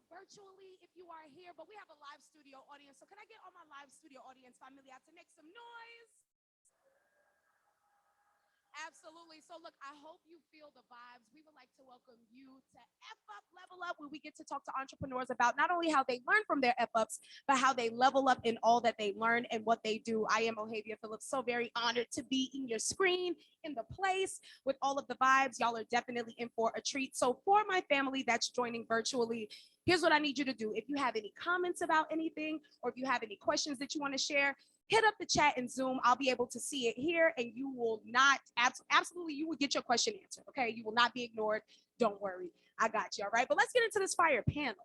virtually if you are here, but we have a live studio audience. So can I get all my live studio audience family out to make some noise? Absolutely. So look, I hope you feel the vibes. We would like to welcome you to F Up Level Up, where we get to talk to entrepreneurs about not only how they learn from their F Ups, but how they level up in all that they learn and what they do. I am Ohavia Phillips, so very honored to be in your screen, in the place with all of the vibes. Y'all are definitely in for a treat. So for my family that's joining virtually, here's what I need you to do. If you have any comments about anything, or if you have any questions that you want to share, hit up the chat in Zoom. I'll be able to see it here, and you will not, absolutely, you will get your question answered, okay? You will not be ignored. Don't worry. I got you, all right? But let's get into this fire panel.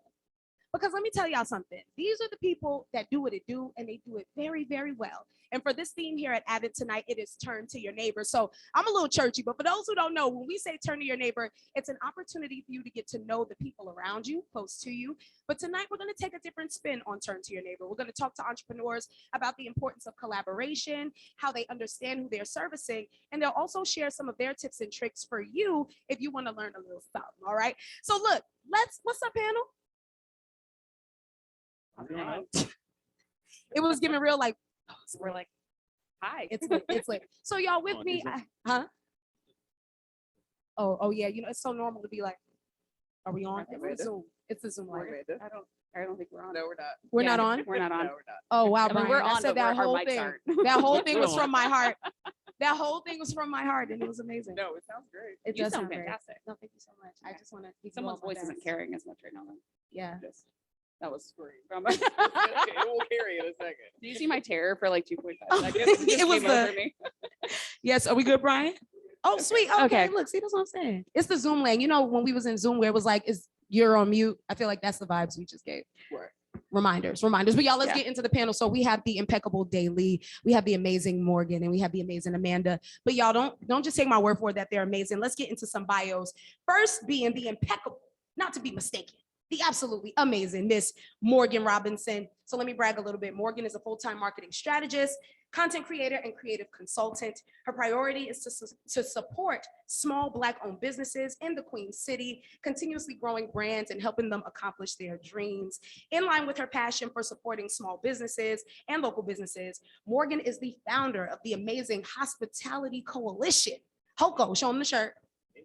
Because let me tell y'all something. These are the people that do what it do, and they do it very, very well. And for this theme here at Avid tonight, it is turn to your neighbor. So I'm a little churchy, but for those who don't know, when we say turn to your neighbor, it's an opportunity for you to get to know the people around you, close to you. But tonight, we're going to take a different spin on turn to your neighbor. We're going to talk to entrepreneurs about the importance of collaboration, how they understand who they're servicing, and they'll also share some of their tips and tricks for you if you want to learn a little something, all right? So look, what's up, panel? It was giving real like, so we're like, hi. It's lit. So y'all with me? Huh? Oh yeah. You know, it's so normal to be like, are we on? It's a Zoom. It's a Zoom. Right? I don't think we're on. No, we're not. We're not on. We're not on. No, we're not. Oh wow, I mean, Brian. we're on, I said but that our whole mics thing. aren't. That whole thing was from my heart. That whole thing was from my heart, and it was amazing. No, it sounds great. It You does sound great. fantastic. No, thank you so much. I just want to. Someone's voice isn't carrying as much right now. Then. Yeah. Just, that was Great. from. It will carry in a second. Do you see my terror for like 2.5 seconds? It was came over me. Yes. Are we good, Brian? Oh, sweet. Okay. Okay. Look, see, that's what I'm saying. It's the Zoom lane. You know, when we was in Zoom, where it was like, you're on mute. I feel like that's the vibes we just gave. Right. Reminders. But y'all, let's Yeah. get into the panel. So we have the impeccable Daley, we have the amazing Morgan, and we have the amazing Amanda. But y'all don't just take my word for it that they're amazing. Let's get into some bios. First being the impeccable, not to be mistaken, the absolutely amazing Miss Morgan Robinson. So let me brag a little bit. Morgan is a full-time marketing strategist, content creator, and creative consultant. Her priority is to support small Black-owned businesses in the Queen City, continuously growing brands and helping them accomplish their dreams. In line with her passion for supporting small businesses and local businesses, Morgan is the founder of the amazing Hospitality Coalition. HOCO, show them the shirt.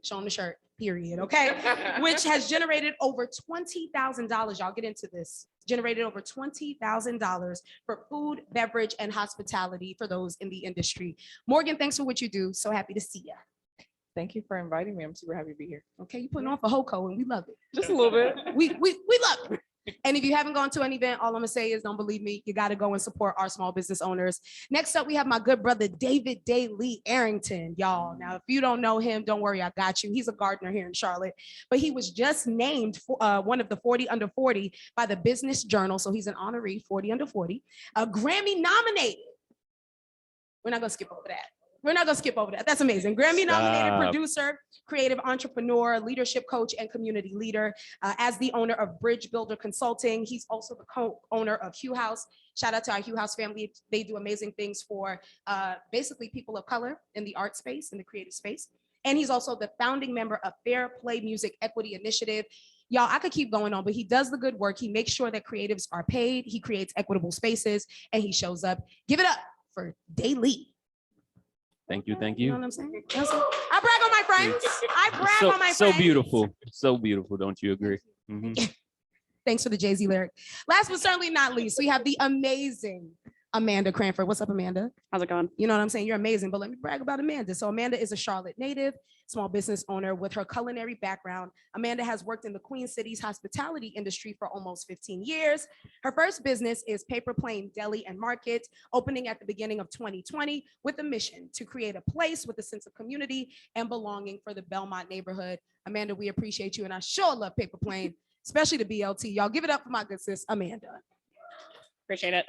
Show them the shirt, period, okay? Which has generated over $20,000. Y'all get into this. Generated over $20,000 for food, beverage, and hospitality for those in the industry. Morgan, thanks for what you do. So happy to see you. Thank you for inviting me. I'm super happy to be here. Okay, you putting on for HOCO and we love it. Just a little bit. We love it. And if you haven't gone to an event, all I'm gonna say is don't believe me, you gotta go and support our small business owners. Next up, we have my good brother, David Daley Arrington, y'all. Now, if you don't know him, don't worry, I got you. He's a gardener here in Charlotte, but he was just named one of the 40 under 40 by the Business Journal. So he's an honoree, 40 under 40, a Grammy nominated. We're not gonna skip over that. That's amazing. Grammy nominated producer, creative entrepreneur, leadership coach, and community leader. As the owner of Bridge Builder Consulting, he's also the co-owner of Hugh House. Shout out to our Hugh House family. They do amazing things for basically people of color in the art space, in the creative space. And he's also the founding member of Fair Play Music Equity Initiative. Y'all, I could keep going on, but he does the good work. He makes sure that creatives are paid. He creates equitable spaces, and he shows up. Give it up for Daley. Thank you. You know what I'm saying? I brag on my friends. I brag on my friends. So beautiful. So beautiful. Don't you agree? Mhm. Thanks for the Jay-Z lyric. Last but certainly not least, we have the amazing Amanda Cranford. What's up, Amanda? How's it going? You know what I'm saying? You're amazing, but let me brag about Amanda. So Amanda is a Charlotte native, small business owner with her culinary background. Amanda has worked in the Queen City's hospitality industry for almost 15 years. Her first business is Paper Plane Deli and Market, opening at the beginning of 2020 with a mission to create a place with a sense of community and belonging for the Belmont neighborhood. Amanda, we appreciate you, and I sure love Paper Plane, especially the BLT. Y'all give it up for my good sis, Amanda. Appreciate it.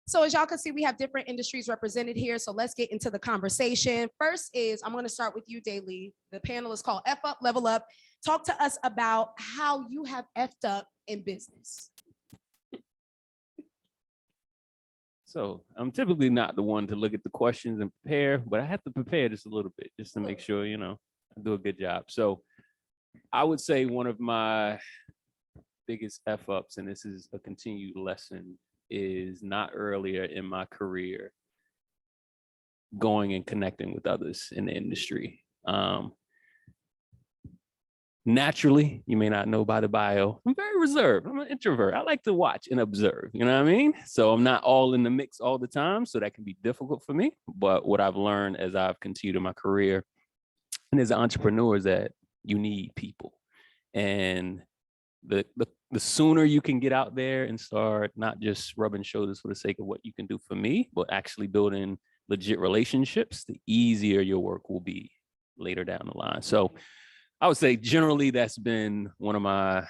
So as y'all can see, we have different industries represented here. So let's get into the conversation. First is, I'm going to start with you, Daley. The panel is called F Up, Level Up. Talk to us about how you have F'd up in business. So I'm typically not the one to look at the questions and prepare, but I have to prepare just a little bit just to make sure, I do a good job. So I would say one of my biggest F ups, and this is a continued lesson, is not earlier in my career going and connecting with others in the industry. Naturally, you may not know by the bio, I'm very reserved. I'm an introvert. I like to watch and observe, you know what I mean? So I'm not all in the mix all the time. So that can be difficult for me. But what I've learned as I've continued in my career and as an entrepreneur is that you need people. And the sooner you can get out there and start not just rubbing shoulders for the sake of what you can do for me, but actually building legit relationships, the easier your work will be later down the line. So I would say generally that's been one of my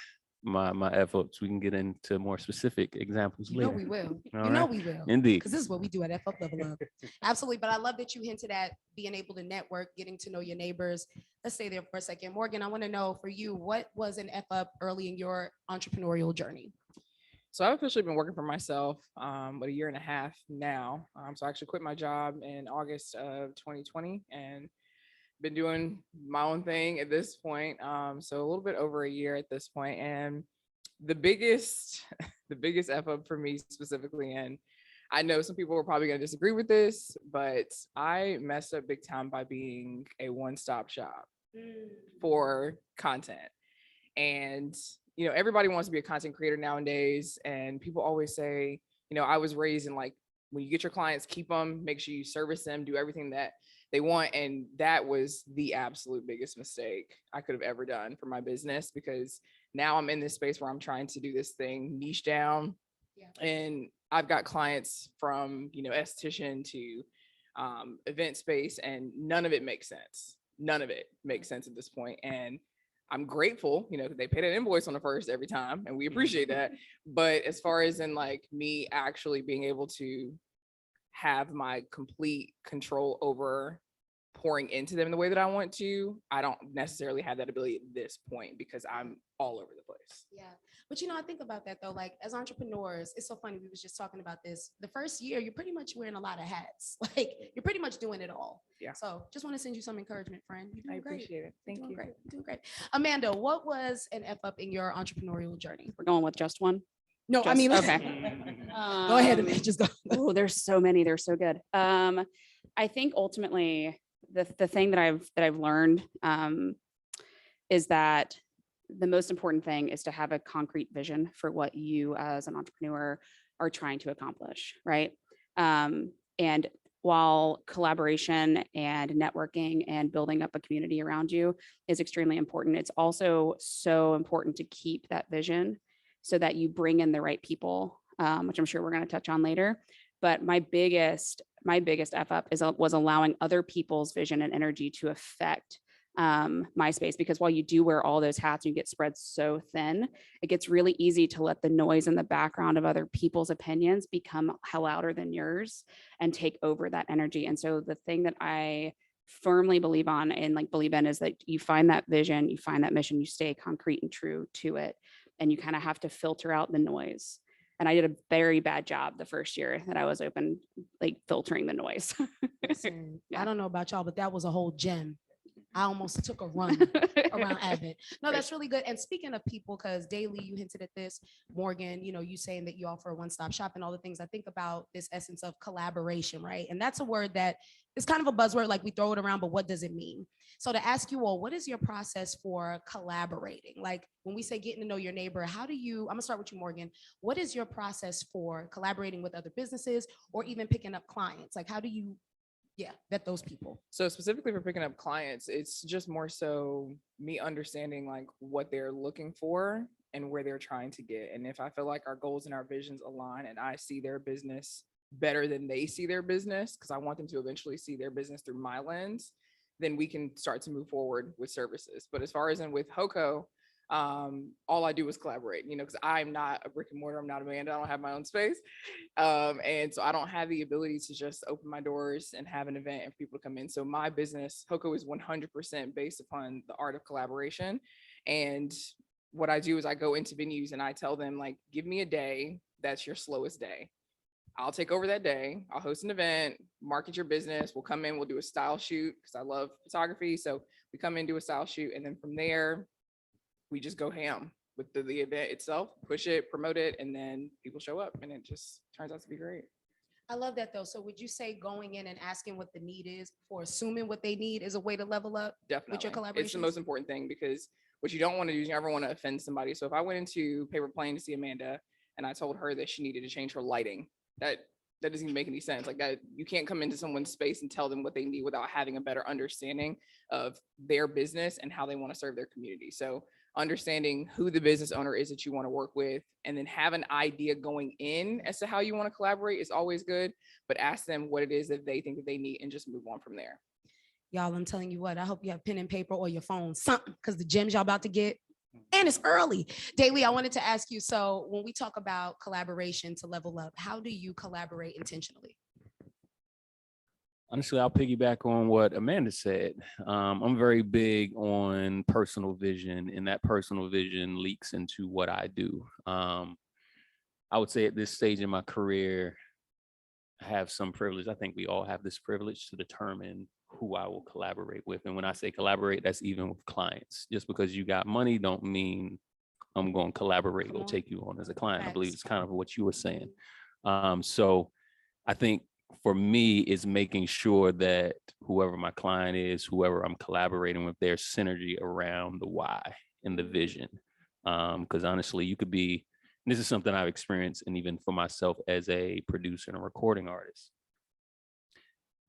F-ups. We can get into more specific examples You know later. we will. All You know right. we will. Indeed. Because this is what we do at F Up Level Up. Absolutely. But I love that you hinted at being able to network, getting to know your neighbors. Let's stay there for a second. Morgan, I want to know for you, what was an F Up early in your entrepreneurial journey? So I've officially been working for myself about a year and a half now. So I actually quit my job in August of 2020 and been doing my own thing at this point. So a little bit over a year at this point. And the biggest F up for me specifically, and I know some people are probably going to disagree with this, but I messed up big time by being a one-stop shop for content. And, you know, everybody wants to be a content creator nowadays. And people always say, you know, I was raised in like, when you get your clients, keep them, make sure you service them, do everything that they want. And that was the absolute biggest mistake I could have ever done for my business, because now I'm in this space where I'm trying to do this thing niche down. Yeah. And I've got clients from, you know, esthetician to event space, and none of it makes sense. None of it makes sense at this point. And I'm grateful, you know, they paid an invoice on the first every time, and we appreciate that. But as far as in like me actually being able to have my complete control over pouring into them the way that I want to, I don't necessarily have that ability at this point because I'm all over the place. Yeah. But, you know, I think about that, though, like as entrepreneurs, it's so funny. We was just talking about this. The first year, you're pretty much wearing a lot of hats. Like you're pretty much doing it all. Yeah. So just want to send you some encouragement, friend. You're doing I great. appreciate it. Thank you. Great. You're doing great. Amanda, what was an F up in your entrepreneurial journey? We're going with just one. No, I Just- mean, okay. Go ahead, Amanda. Just go. Oh, there's so many. They're so good. I think ultimately the thing that I've learned is that the most important thing is to have a concrete vision for what you as an entrepreneur are trying to accomplish, right? And while collaboration and networking and building up a community around you is extremely important, it's also so important to keep that vision so that you bring in the right people, which I'm sure we're going to touch on later. But my biggest F up was allowing other people's vision and energy to affect my space, because while you do wear all those hats, you get spread so thin, it gets really easy to let the noise in the background of other people's opinions become louder than yours and take over that energy. And so the thing that I firmly believe in is that you find that vision, you find that mission, you stay concrete and true to it, and you kind of have to filter out the noise. And I did a very bad job the first year that I was open, like filtering the noise. Listen, Yeah. I don't know about y'all, but that was a whole gem. I almost took a run around Advent. No, that's really good. And speaking of people, because Daley, you hinted at this, Morgan, you know, you saying that you offer a one-stop shop and all the things, I think about this essence of collaboration, right? And that's a word that is kind of a buzzword, like we throw it around, but what does it mean? So to ask you all, what is your process for collaborating? Like when we say getting to know your neighbor, how do you, I'm gonna start with you, Morgan. What is your process for collaborating with other businesses or even picking up clients? Like how do you vet those people? So specifically for picking up clients, it's just more so me understanding like what they're looking for and where they're trying to get. And if I feel like our goals and our visions align and I see their business better than they see their business, because I want them to eventually see their business through my lens, then we can start to move forward with services. But as far as in with HOCO, all I do is collaborate, you know, because I'm not a brick and mortar, I'm not Amanda, I don't have my own space. And so I don't have the ability to just open my doors and have an event and for people to come in. So my business, HOCO, is 100% based upon the art of collaboration. And what I do is I go into venues and I tell them, like, give me a day that's your slowest day. I'll take over that day. I'll host an event, market your business. We'll come in, we'll do a style shoot because I love photography. So we come in, do a style shoot. And then from there, we just go ham with the event itself, push it, promote it, and then people show up, and it just turns out to be great. I love that though. So would you say going in and asking what the need is or assuming what they need is a way to level up? Definitely. With your It's the collaborations? most important thing, because what you don't want to do is you never want to offend somebody. So if I went into Paper Plane to see Amanda and I told her that she needed to change her lighting, that doesn't even make any sense. Like that, you can't come into someone's space and tell them what they need without having a better understanding of their business and how they want to serve their community. So understanding who the business owner is that you want to work with, and then have an idea going in as to how you want to collaborate is always good, but ask them what it is that they think that they need and just move on from there. Y'all, I'm telling you what, I hope you have pen and paper or your phone, something, because the gems y'all about to get, and it's early. Daley, I wanted to ask you, so when we talk about collaboration to level up, how do you collaborate intentionally? Honestly, I'll piggyback on what Amanda said. I'm very big on personal vision, and that personal vision leaks into what I do. I would say at this stage in my career, I have some privilege. I think we all have this privilege to determine who I will collaborate with. And when I say collaborate, that's even with clients. Just because you got money don't mean I'm going to collaborate Come or on. take you on as a client. I Facts. believe it's kind of what you were saying. So I think for me is making sure that whoever my client is, whoever I'm collaborating with, there's synergy around the why and the vision. Because honestly, you could be, and this is something I've experienced, and even for myself as a producer and a recording artist,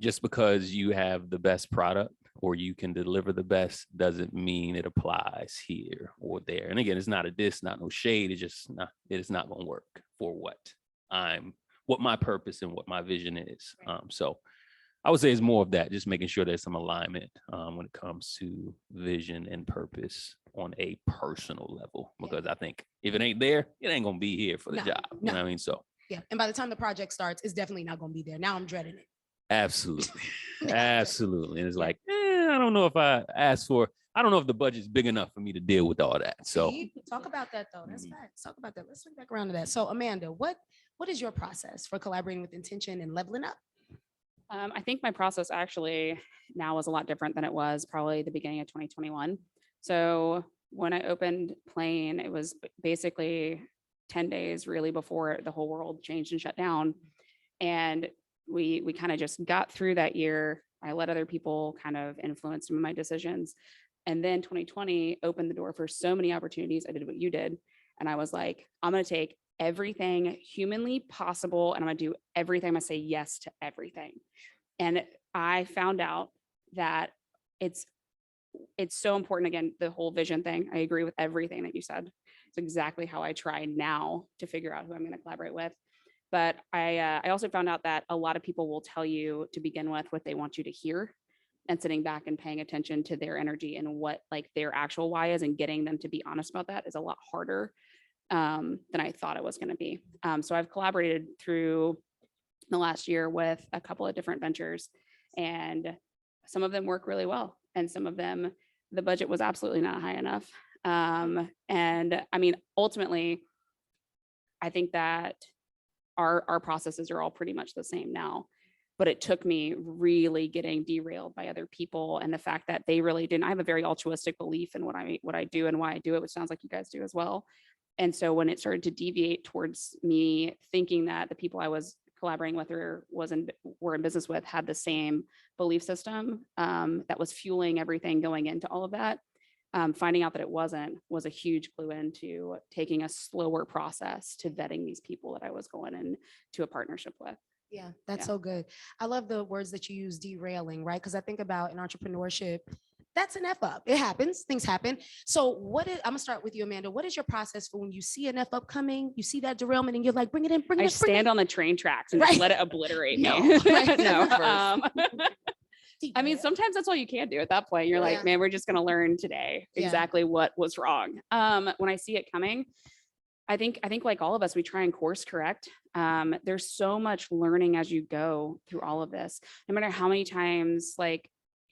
just because you have the best product or you can deliver the best doesn't mean it applies here or there. And again, it's not a diss, not no shade. It's just not, it is not going to work for what my purpose and what my vision is. So I would say it's more of that, just making sure there's some alignment when it comes to vision and purpose on a personal level, because I think if it ain't there, it ain't going to be here for the No, job. You know what I mean? So Yeah, and by the time the project starts, it's definitely not going to be there. Now I'm dreading it. absolutely. Absolutely. And it's like, I don't know if I asked for, I don't know if the budget's big enough for me to deal with all that. So See, talk about that though. That's facts. Talk about that. Let's swing back around to that. So Amanda, what is your process for collaborating with intention and leveling up? I think my process actually now is a lot different than it was probably the beginning of 2021. So when I opened Plane, it was basically 10 days really before the whole world changed and shut down. And we kind of just got through that year. I let other people kind of influence some of my decisions. And then 2020 opened the door for so many opportunities. I did what you did. And I was like, I'm going to take everything humanly possible, and I'm going to do everything. I'm going to say yes to everything. And I found out that it's so important. Again, the whole vision thing, I agree with everything that you said. It's exactly how I try now to figure out who I'm going to collaborate with. But I also found out that a lot of people will tell you to begin with what they want you to hear, and sitting back and paying attention to their energy and what like their actual why is, and getting them to be honest about that is a lot harder than I thought it was going to be. So I've collaborated through the last year with a couple of different ventures, and some of them work really well. And some of them, the budget was absolutely not high enough. And I mean, ultimately, I think that our processes are all pretty much the same now, but it took me really getting derailed by other people, and the fact that they really didn't. I have a very altruistic belief in what I do and why I do it, which sounds like you guys do as well. And so when it started to deviate towards me thinking that the people I was collaborating with or were in business with had the same belief system that was fueling everything going into all of that, finding out that it wasn't was a huge clue into taking a slower process to vetting these people that I was going into a partnership with. Yeah, that's so good. I love the words that you use, derailing, right? Because I think about in entrepreneurship, that's an F up. It happens, things happen. So I'm gonna start with you, Amanda. What is your process for when you see an F up coming, you see that derailment and you're like, bring it in, bring it I in, bring it stand on the train tracks and just let it obliterate me. No, right. No. in. I mean, sometimes that's all you can do at that point. You're Yeah. like, man, we're just going to learn today Yeah. exactly what was wrong. When I see it coming, I think like all of us, we try and course correct. There's so much learning as you go through all of this. No matter how many times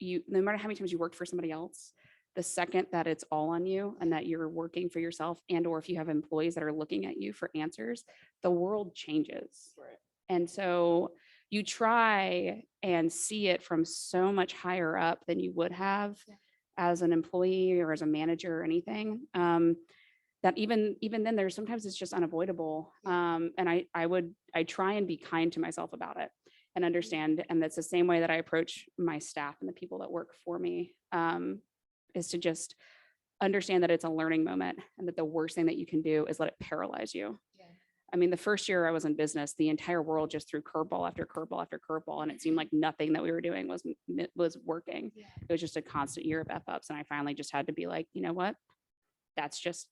you worked for somebody else, the second that it's all on you and that you're working for yourself, and or if you have employees that are looking at you for answers, the world changes. Right. And so you try and see it from so much higher up than you would have as an employee or as a manager or anything, that even then there's sometimes it's just unavoidable. And I try and be kind to myself about it and understand. And that's the same way that I approach my staff and the people that work for me, is to just understand that it's a learning moment and that the worst thing that you can do is let it paralyze you. Yeah. I mean, the first year I was in business, the entire world just threw curveball after curveball after curveball, and it seemed like nothing that we were doing was working. Yeah. It was just a constant year of F-ups, and I finally just had to be like, you know what? That's just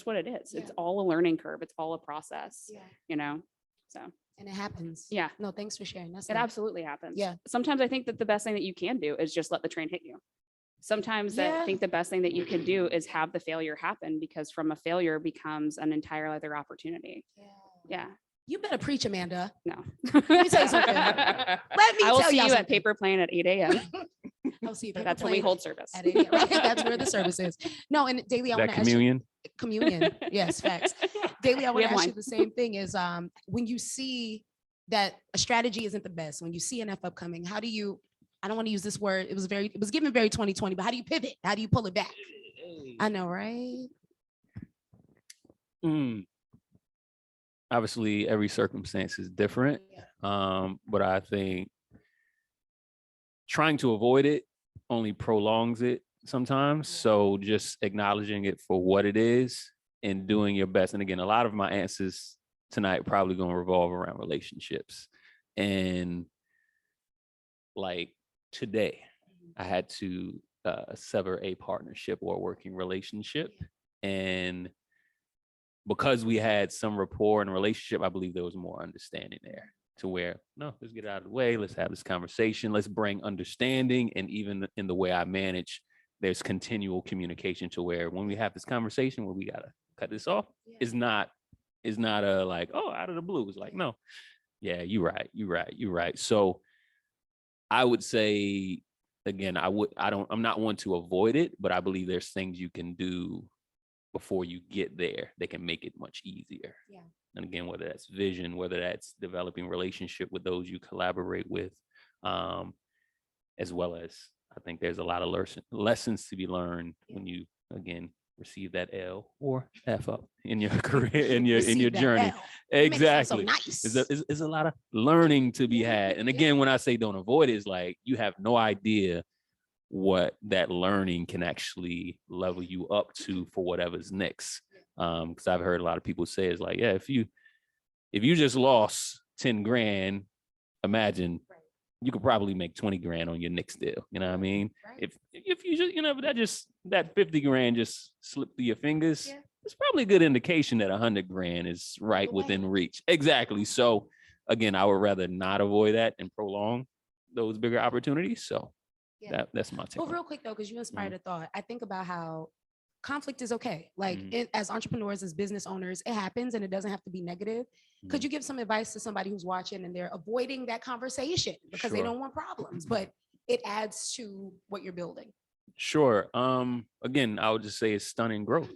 what it is. It's Yeah. all a learning curve. It's all a process, Yeah. you know? So And it happens. yeah, No, thanks for sharing. That's it nice. absolutely happens. Yeah. Sometimes I think that the best thing that you can do is just let the train hit you. Sometimes I Yeah. think the best thing that you can do is have the failure happen, because from a failure becomes an entire other opportunity. Yeah. You better preach, Amanda. No. Let me tell you something. Let me I will tell see y'all you at something. Paper Plane at 8 a.m. I'll see you. Paper That's when we plane hold service. at 8 a.m., right? That's where the service is. No, and Daley, I Is want that to ask you. communion? Communion. Yes, facts. Daley, I We want to have ask you wine. the same thing is when you see that a strategy isn't the best, when you see an F up coming, how do you, I don't want to use this word, it was given very 2020, but how do you pivot? How do you pull it back? I know, right? Obviously, every circumstance is different. But I think trying to avoid it only prolongs it sometimes. So just acknowledging it for what it is and doing your best. And again, a lot of my answers tonight probably going to revolve around relationships. And like today, I had to sever a partnership or a working relationship. And because we had some rapport and relationship, I believe there was more understanding there to where, no, let's get out of the way. Let's have this conversation. Let's bring understanding. And even in the way I manage, there's continual communication to where when we have this conversation where we got to cut this off, it's not a like, oh, out of the blue. It's like, no, yeah, you're right. So I would say, again, I'm not one to avoid it, but I believe there's things you can do before you get there. They can make it much easier. Yeah. And again, whether that's vision, whether that's developing relationship with those you collaborate with, as well as I think there's a lot of lessons to be learned when you, again, receive that L or F up in your career, in your journey. Exactly. It's a lot of learning to be had. And again, when I say don't avoid it, it's like you have no idea what that learning can actually level you up to for whatever's next. Because I've heard a lot of people say it's like, yeah, if you just lost 10 grand, imagine you could probably make 20 grand on your next deal. You know what I mean? Right. If you just, that 50 grand just slipped through your fingers, it's probably a good indication that 100 grand is right within reach. Exactly. So again, I would rather not avoid that and prolong those bigger opportunities. So that's my take. Well, real quick though, because you inspired a thought. I think about how conflict is okay. Like as entrepreneurs, as business owners, it happens and it doesn't have to be negative. Could you give some advice to somebody who's watching and they're avoiding that conversation because they don't want problems, but it adds to what you're building? Sure. Again, I would just say it's stunning growth.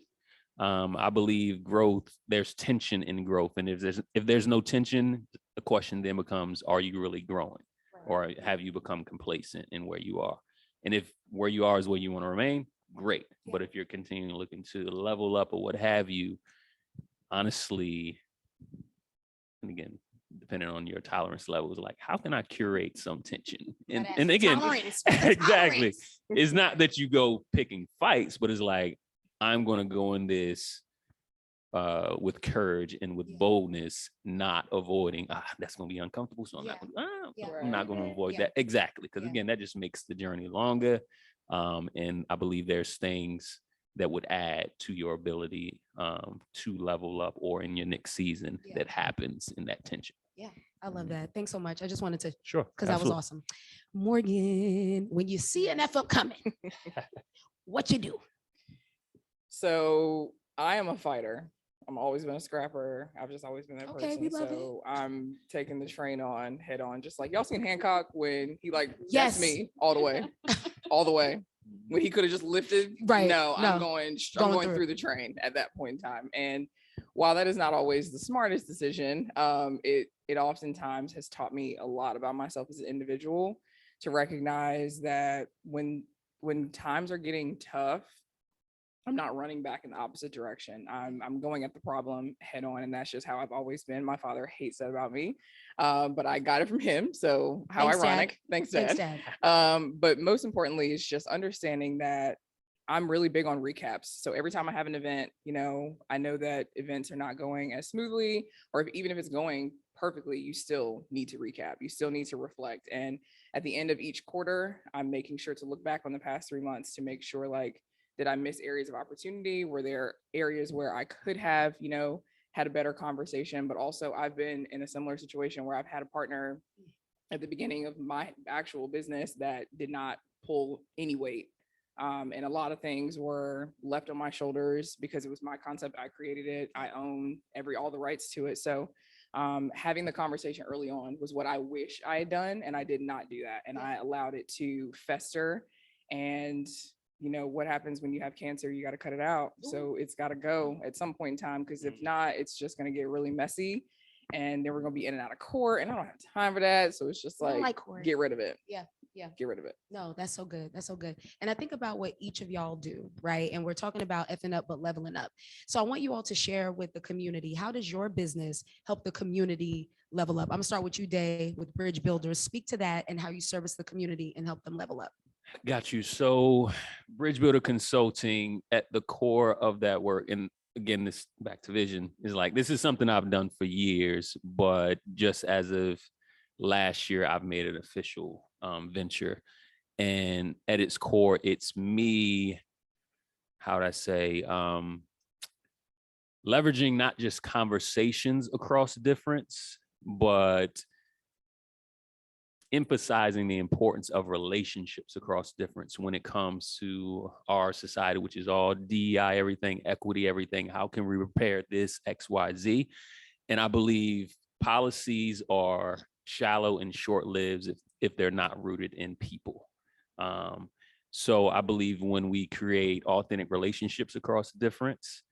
I believe growth, there's tension in growth. And if there's no tension, the question then becomes, are you really growing? Or have you become complacent in where you are? And if where you are is where you want to remain, great. But if you're continuing looking to level up or what have you, honestly, and again, depending on your tolerance levels, like how can I curate some tension? And again, exactly. It's not that you go picking fights, but it's like, I'm going to go in this with courage and with boldness, not avoiding, that's going to be uncomfortable. So I'm not going to avoid that. Exactly. Because again, that just makes the journey longer. And I believe there's things that would add to your ability to level up or in your next season that happens in that tension. Yeah, I love that. Thanks so much. I just wanted to, sure, because that was awesome. Morgan, when you see an F up coming, what you do? So I am a fighter. I'm always been a scrapper. I've just always been that person. So I'm taking the train on head on, just like y'all seen Hancock when he that's me all the way, all the way. When he could have just lifted. Right. No, I'm going through the train at that point in time. And while that is not always the smartest decision, it oftentimes has taught me a lot about myself as an individual to recognize that when when times are getting tough, I'm not running back in the opposite direction. I'm going at the problem head on, and that's just how I've always been. My father hates that about me, but I got it from him. So how Thanks, Dad. ironic. Thanks, Dad. Thanks, Dad. But most importantly, it's just understanding that I'm really big on recaps. So every time I have an event, I know that events are not going as smoothly, or even if it's going perfectly, you still need to recap. You still need to reflect. And at the end of each quarter, I'm making sure to look back on the past 3 months to make sure, like, did I miss areas of opportunity? Were there areas where I could have, had a better conversation? But also I've been in a similar situation where I've had a partner at the beginning of my actual business that did not pull any weight. And a lot of things were left on my shoulders because it was my concept. I created it. I own all the rights to it. So having the conversation early on was what I wish I had done. And I did not do that. And I allowed it to fester. And what happens when you have cancer? You got to cut it out. So it's got to go at some point in time, because if not, it's just going to get really messy. And then we're going to be in and out of court. And I don't have time for that. So it's just like get rid of it. Yeah. Get rid of it. No, that's so good. That's so good. And I think about what each of y'all do, right? And we're talking about effing up, but leveling up. So I want you all to share with the community. How does your business help the community level up? I'm gonna start with you, Day, with Bridge Builders. Speak to that and how you service the community and help them level up. Got you. So Bridge Builder Consulting, at the core of that work, and again, this back to vision, is like, this is something I've done for years, but just as of last year, I've made it official venture. And at its core, it's me, how would I say, leveraging not just conversations across difference, but emphasizing the importance of relationships across difference when it comes to our society, which is all DEI, everything, equity, everything. How can we repair this XYZ? And I believe policies are shallow and short-lived if they're not rooted in people. So I believe when we create authentic relationships across difference,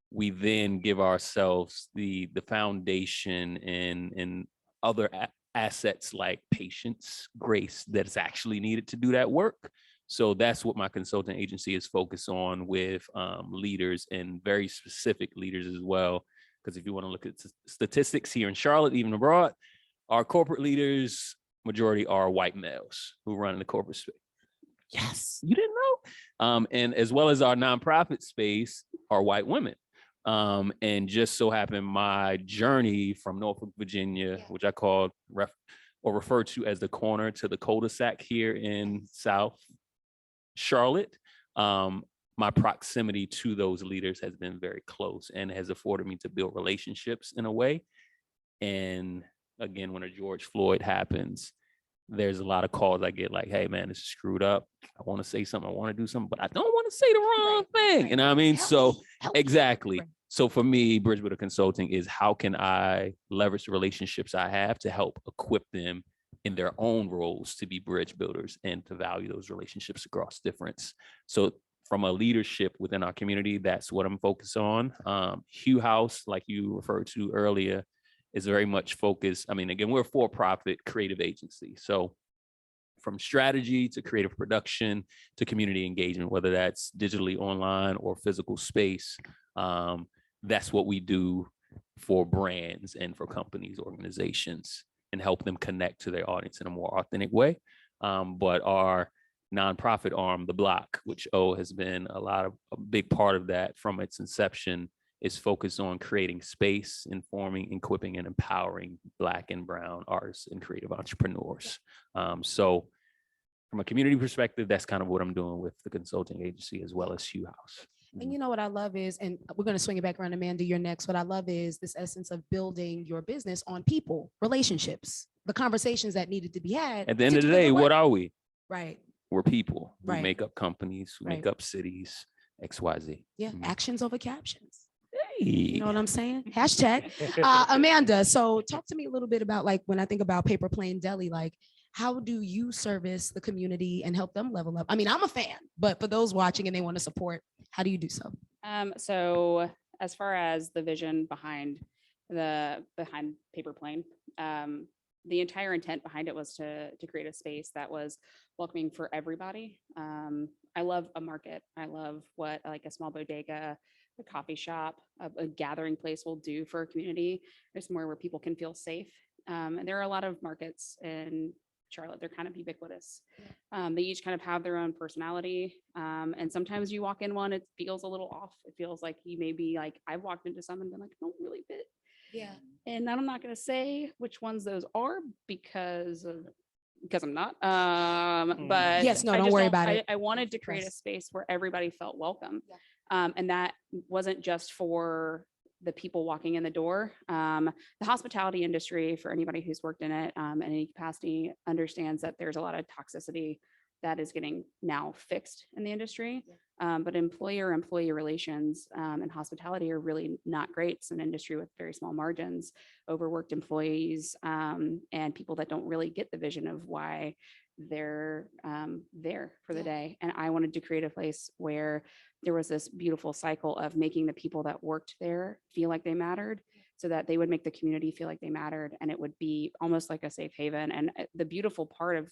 we then give ourselves the foundation and other assets like patience, grace, that's actually needed to do that work. So that's what my consulting agency is focused on with leaders, and very specific leaders as well. Because if you want to look at statistics here in Charlotte, even abroad, our corporate leaders, majority are white males who run the corporate space. Yes, you didn't know. And as well as our nonprofit space are white women. And just so happened my journey from Norfolk, Virginia, which I call or refer to as the corner to the cul-de-sac here in South Charlotte, my proximity to those leaders has been very close and has afforded me to build relationships in a way. And again, when a George Floyd happens, there's a lot of calls I get like, hey man, this is screwed up. I want to say something, I want to do something, but I don't want to say the wrong thing. You know what I mean? So exactly. So for me, Bridge Builder Consulting is how can I leverage the relationships I have to help equip them in their own roles to be bridge builders and to value those relationships across difference. So from a leadership within our community, that's what I'm focused on. Hugh House, like you referred to earlier, is very much focused. I mean, again, we're a for-profit creative agency. So from strategy to creative production to community engagement, whether that's digitally online or physical space, that's what we do for brands and for companies, organizations, and help them connect to their audience in a more authentic way. But our nonprofit arm, The Block, which O has been a big part of that from its inception, is focused on creating space, informing, equipping, and empowering Black and Brown artists and creative entrepreneurs. So from a community perspective, that's kind of what I'm doing with the consulting agency as well as Hugh House. And you know what I love is, and we're going to swing it back around, Amanda, you're next. What I love is this essence of building your business on people, relationships, the conversations that needed to be had. At the end of the day, what are we? Right. We're people. We Right. make up companies, we make up cities, XYZ. Yeah. Actions over captions. Hey. You know what I'm saying? Hashtag. Amanda, so talk to me a little bit about, like, when I think about Paper Plane Deli, like, how do you service the community and help them level up? I mean, I'm a fan, but for those watching and they want to support, how do you do so? So as far as the vision behind Paper Plane, the entire intent behind it was to create a space that was welcoming for everybody. I love a market. I love what like a small bodega, a coffee shop, a gathering place will do for a community. There's somewhere where people can feel safe. And there are a lot of markets in Charlotte. They're kind of ubiquitous. They each kind of have their own personality. And sometimes you walk in one, it feels a little off. It feels like you may be like, I've walked into some and been like, don't really fit. Yeah. And I'm not going to say which ones those are because I'm not. But Yes, no, I don't just worry about it. I wanted to create a Yes. space where everybody felt welcome. Yeah. And that wasn't just for the people walking in the door. The hospitality industry, for anybody who's worked in it in any capacity, understands that there's a lot of toxicity that is getting now fixed in the industry. But employer-employee relations and hospitality are really not great. It's an industry with very small margins, overworked employees, and people that don't really get the vision of why they're there for the day. And I wanted to create a place where there was this beautiful cycle of making the people that worked there feel like they mattered, so that they would make the community feel like they mattered, and it would be almost like a safe haven. And the beautiful part of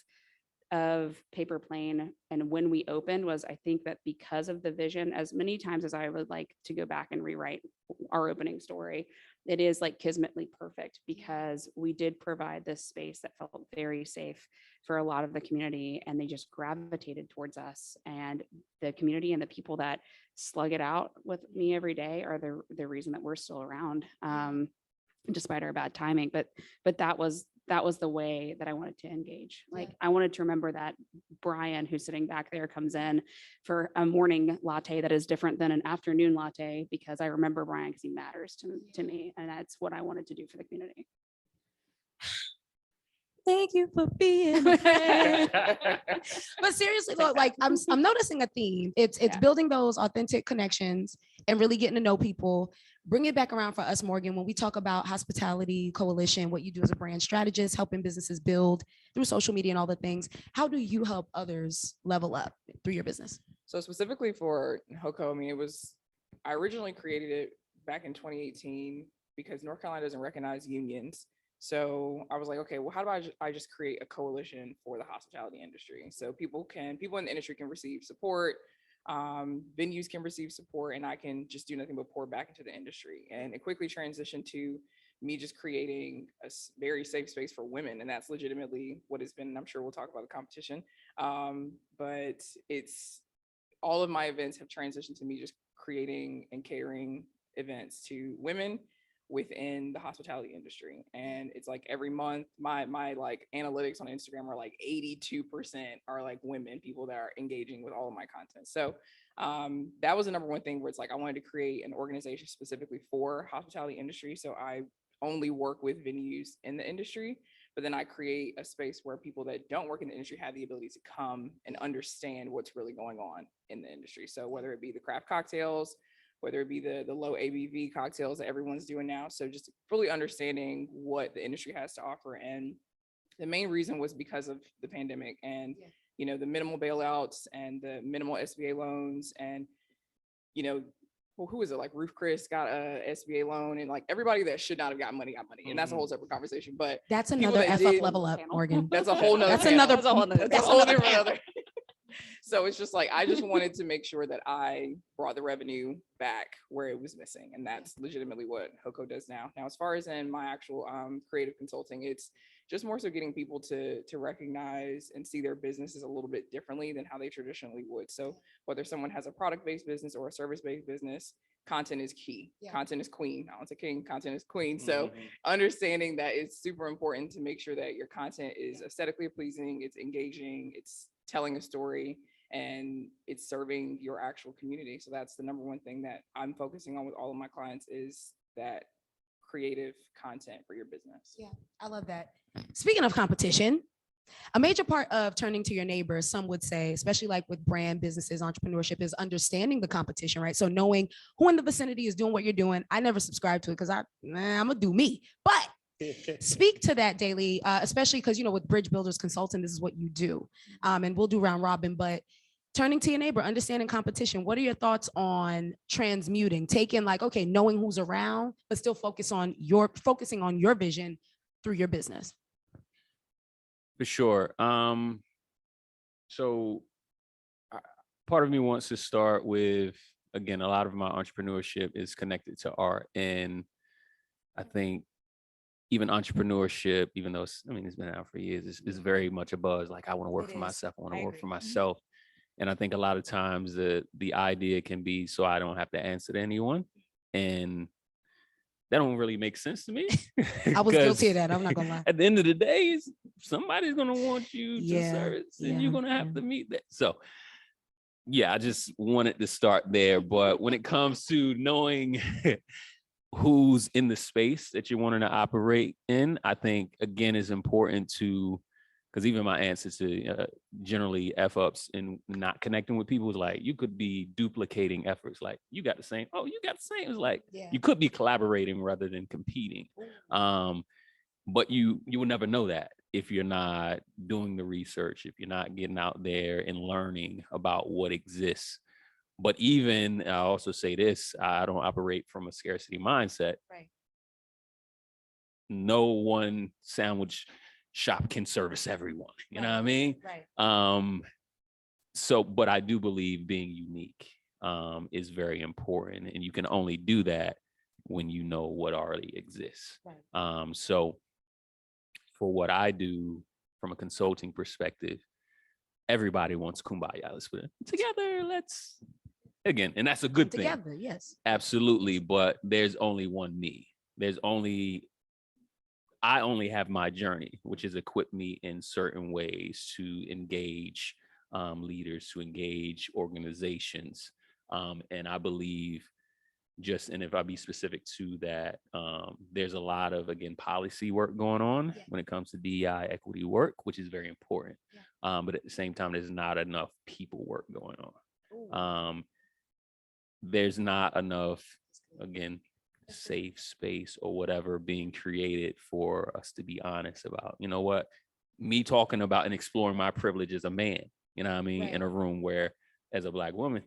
Paper Plane and when we opened was, I think that because of the vision, as many times as I would like to go back and rewrite our opening story, it is like kismetly perfect, because we did provide this space that felt very safe for a lot of the community, and they just gravitated towards us. And the community and the people that slug it out with me every day are the reason that we're still around, despite our bad timing. But that was the way that I wanted to engage. Like, I wanted to remember that Brian, who's sitting back there, comes in for a morning latte that is different than an afternoon latte, because I remember Brian because he matters to me. And that's what I wanted to do for the community. Thank you for being a friend. But seriously, though, like I'm noticing a theme. It's building those authentic connections and really getting to know people. Bring it back around for us, Morgan, when we talk about Hospitality Coalition, what you do as a brand strategist, helping businesses build through social media and all the things. How do you help others level up through your business? So specifically for HOCO, I mean, I originally created it back in 2018 because North Carolina doesn't recognize unions. So I was like, okay, well, how do I just create a coalition for the hospitality industry? So people in the industry can receive support, venues can receive support, and I can just do nothing but pour back into the industry. And it quickly transitioned to me just creating a very safe space for women. And that's legitimately what it's been. And I'm sure we'll talk about the competition. But it's all of my events have transitioned to me just creating and catering events to women within the hospitality industry. And it's like every month, my like analytics on Instagram are like 82% are like women, people that are engaging with all of my content. So that was the number one thing where it's like, I wanted to create an organization specifically for hospitality industry. So I only work with venues in the industry, but then I create a space where people that don't work in the industry have the ability to come and understand what's really going on in the industry. So whether it be the craft cocktails, whether it be the low ABV cocktails that everyone's doing now. So just fully understanding what the industry has to offer. And the main reason was because of the pandemic and, you know, the minimal bailouts and the minimal SBA loans. And, you know, well, who is it? Like Ruth Chris got a SBA loan, and like everybody that should not have got money. And that's a whole separate conversation. But that's another F up level up, Morgan. That's a whole nother. That's another. That's a whole different other. So it's just like, I just wanted to make sure that I brought the revenue back where it was missing. And that's legitimately what HOCO does now. Now, as far as in my actual creative consulting, it's just more so getting people to recognize and see their businesses a little bit differently than how they traditionally would. So whether someone has a product-based business or a service-based business, content is key. Content is queen. I want to king, content is queen. So understanding that it's super important to make sure that your content is aesthetically pleasing, it's engaging, it's telling a story, and it's serving your actual community. So that's the number one thing that I'm focusing on with all of my clients, is that creative content for your business. Yeah, I love that. Speaking of competition, a major part of turning to your neighbors, some would say, especially like with brand businesses, entrepreneurship, is understanding the competition, right? So knowing who in the vicinity is doing what you're doing. I never subscribe to it because I'm gonna do me. But speak to that, Daley, especially because, you know, with Bridge Builders Consulting, this is what you do. And we'll do round robin, but turning to your neighbor, understanding competition. What are your thoughts on transmuting, taking like, okay, knowing who's around, but still focusing on your vision through your business? For sure. So part of me wants to start with, again, a lot of my entrepreneurship is connected to art. And I think even entrepreneurship, even though it's been out for years, is very much a buzz. Like, I want to work It for is. myself. I want I to work agree. for myself. And I think a lot of times the idea can be so I don't have to answer to anyone. And that don't really make sense to me. I was guilty of 'Cause that. I'm not gonna lie. At the end of the day, somebody's gonna want you to Yeah, service, and yeah, you're gonna have yeah. to meet that. So yeah, I just wanted to start there. But when it comes to knowing who's in the space that you're wanting to operate in, I think again is important to, because even my answer to generally F ups and not connecting with people is like, you could be duplicating efforts. Like, you got the same. Oh, you got the same. It's like, Yeah. you could be collaborating rather than competing. But you will never know that if you're not doing the research, if you're not getting out there and learning about what exists. But even I also say this, I don't operate from a scarcity mindset. Right. No one sandwich shop can service everyone. You know what I mean? Right. So, but I do believe being unique is very important, and you can only do that when you know what already exists. Right. So for what I do from a consulting perspective, everybody wants kumbaya. Let's put it together. Let's, again, and that's a good thing. Together, yes. Absolutely. But there's only one me. I only have my journey, which has equipped me in certain ways to engage leaders, to engage organizations. And I believe and if I be specific to that, there's a lot of, again, policy work going on when it comes to DEI equity work, which is very important. But at the same time, there's not enough people work going on. There's not enough, again, safe space or whatever being created for us to be honest about, you know what, me talking about and exploring my privilege as a man, you know what I mean, in a room where, as a Black woman,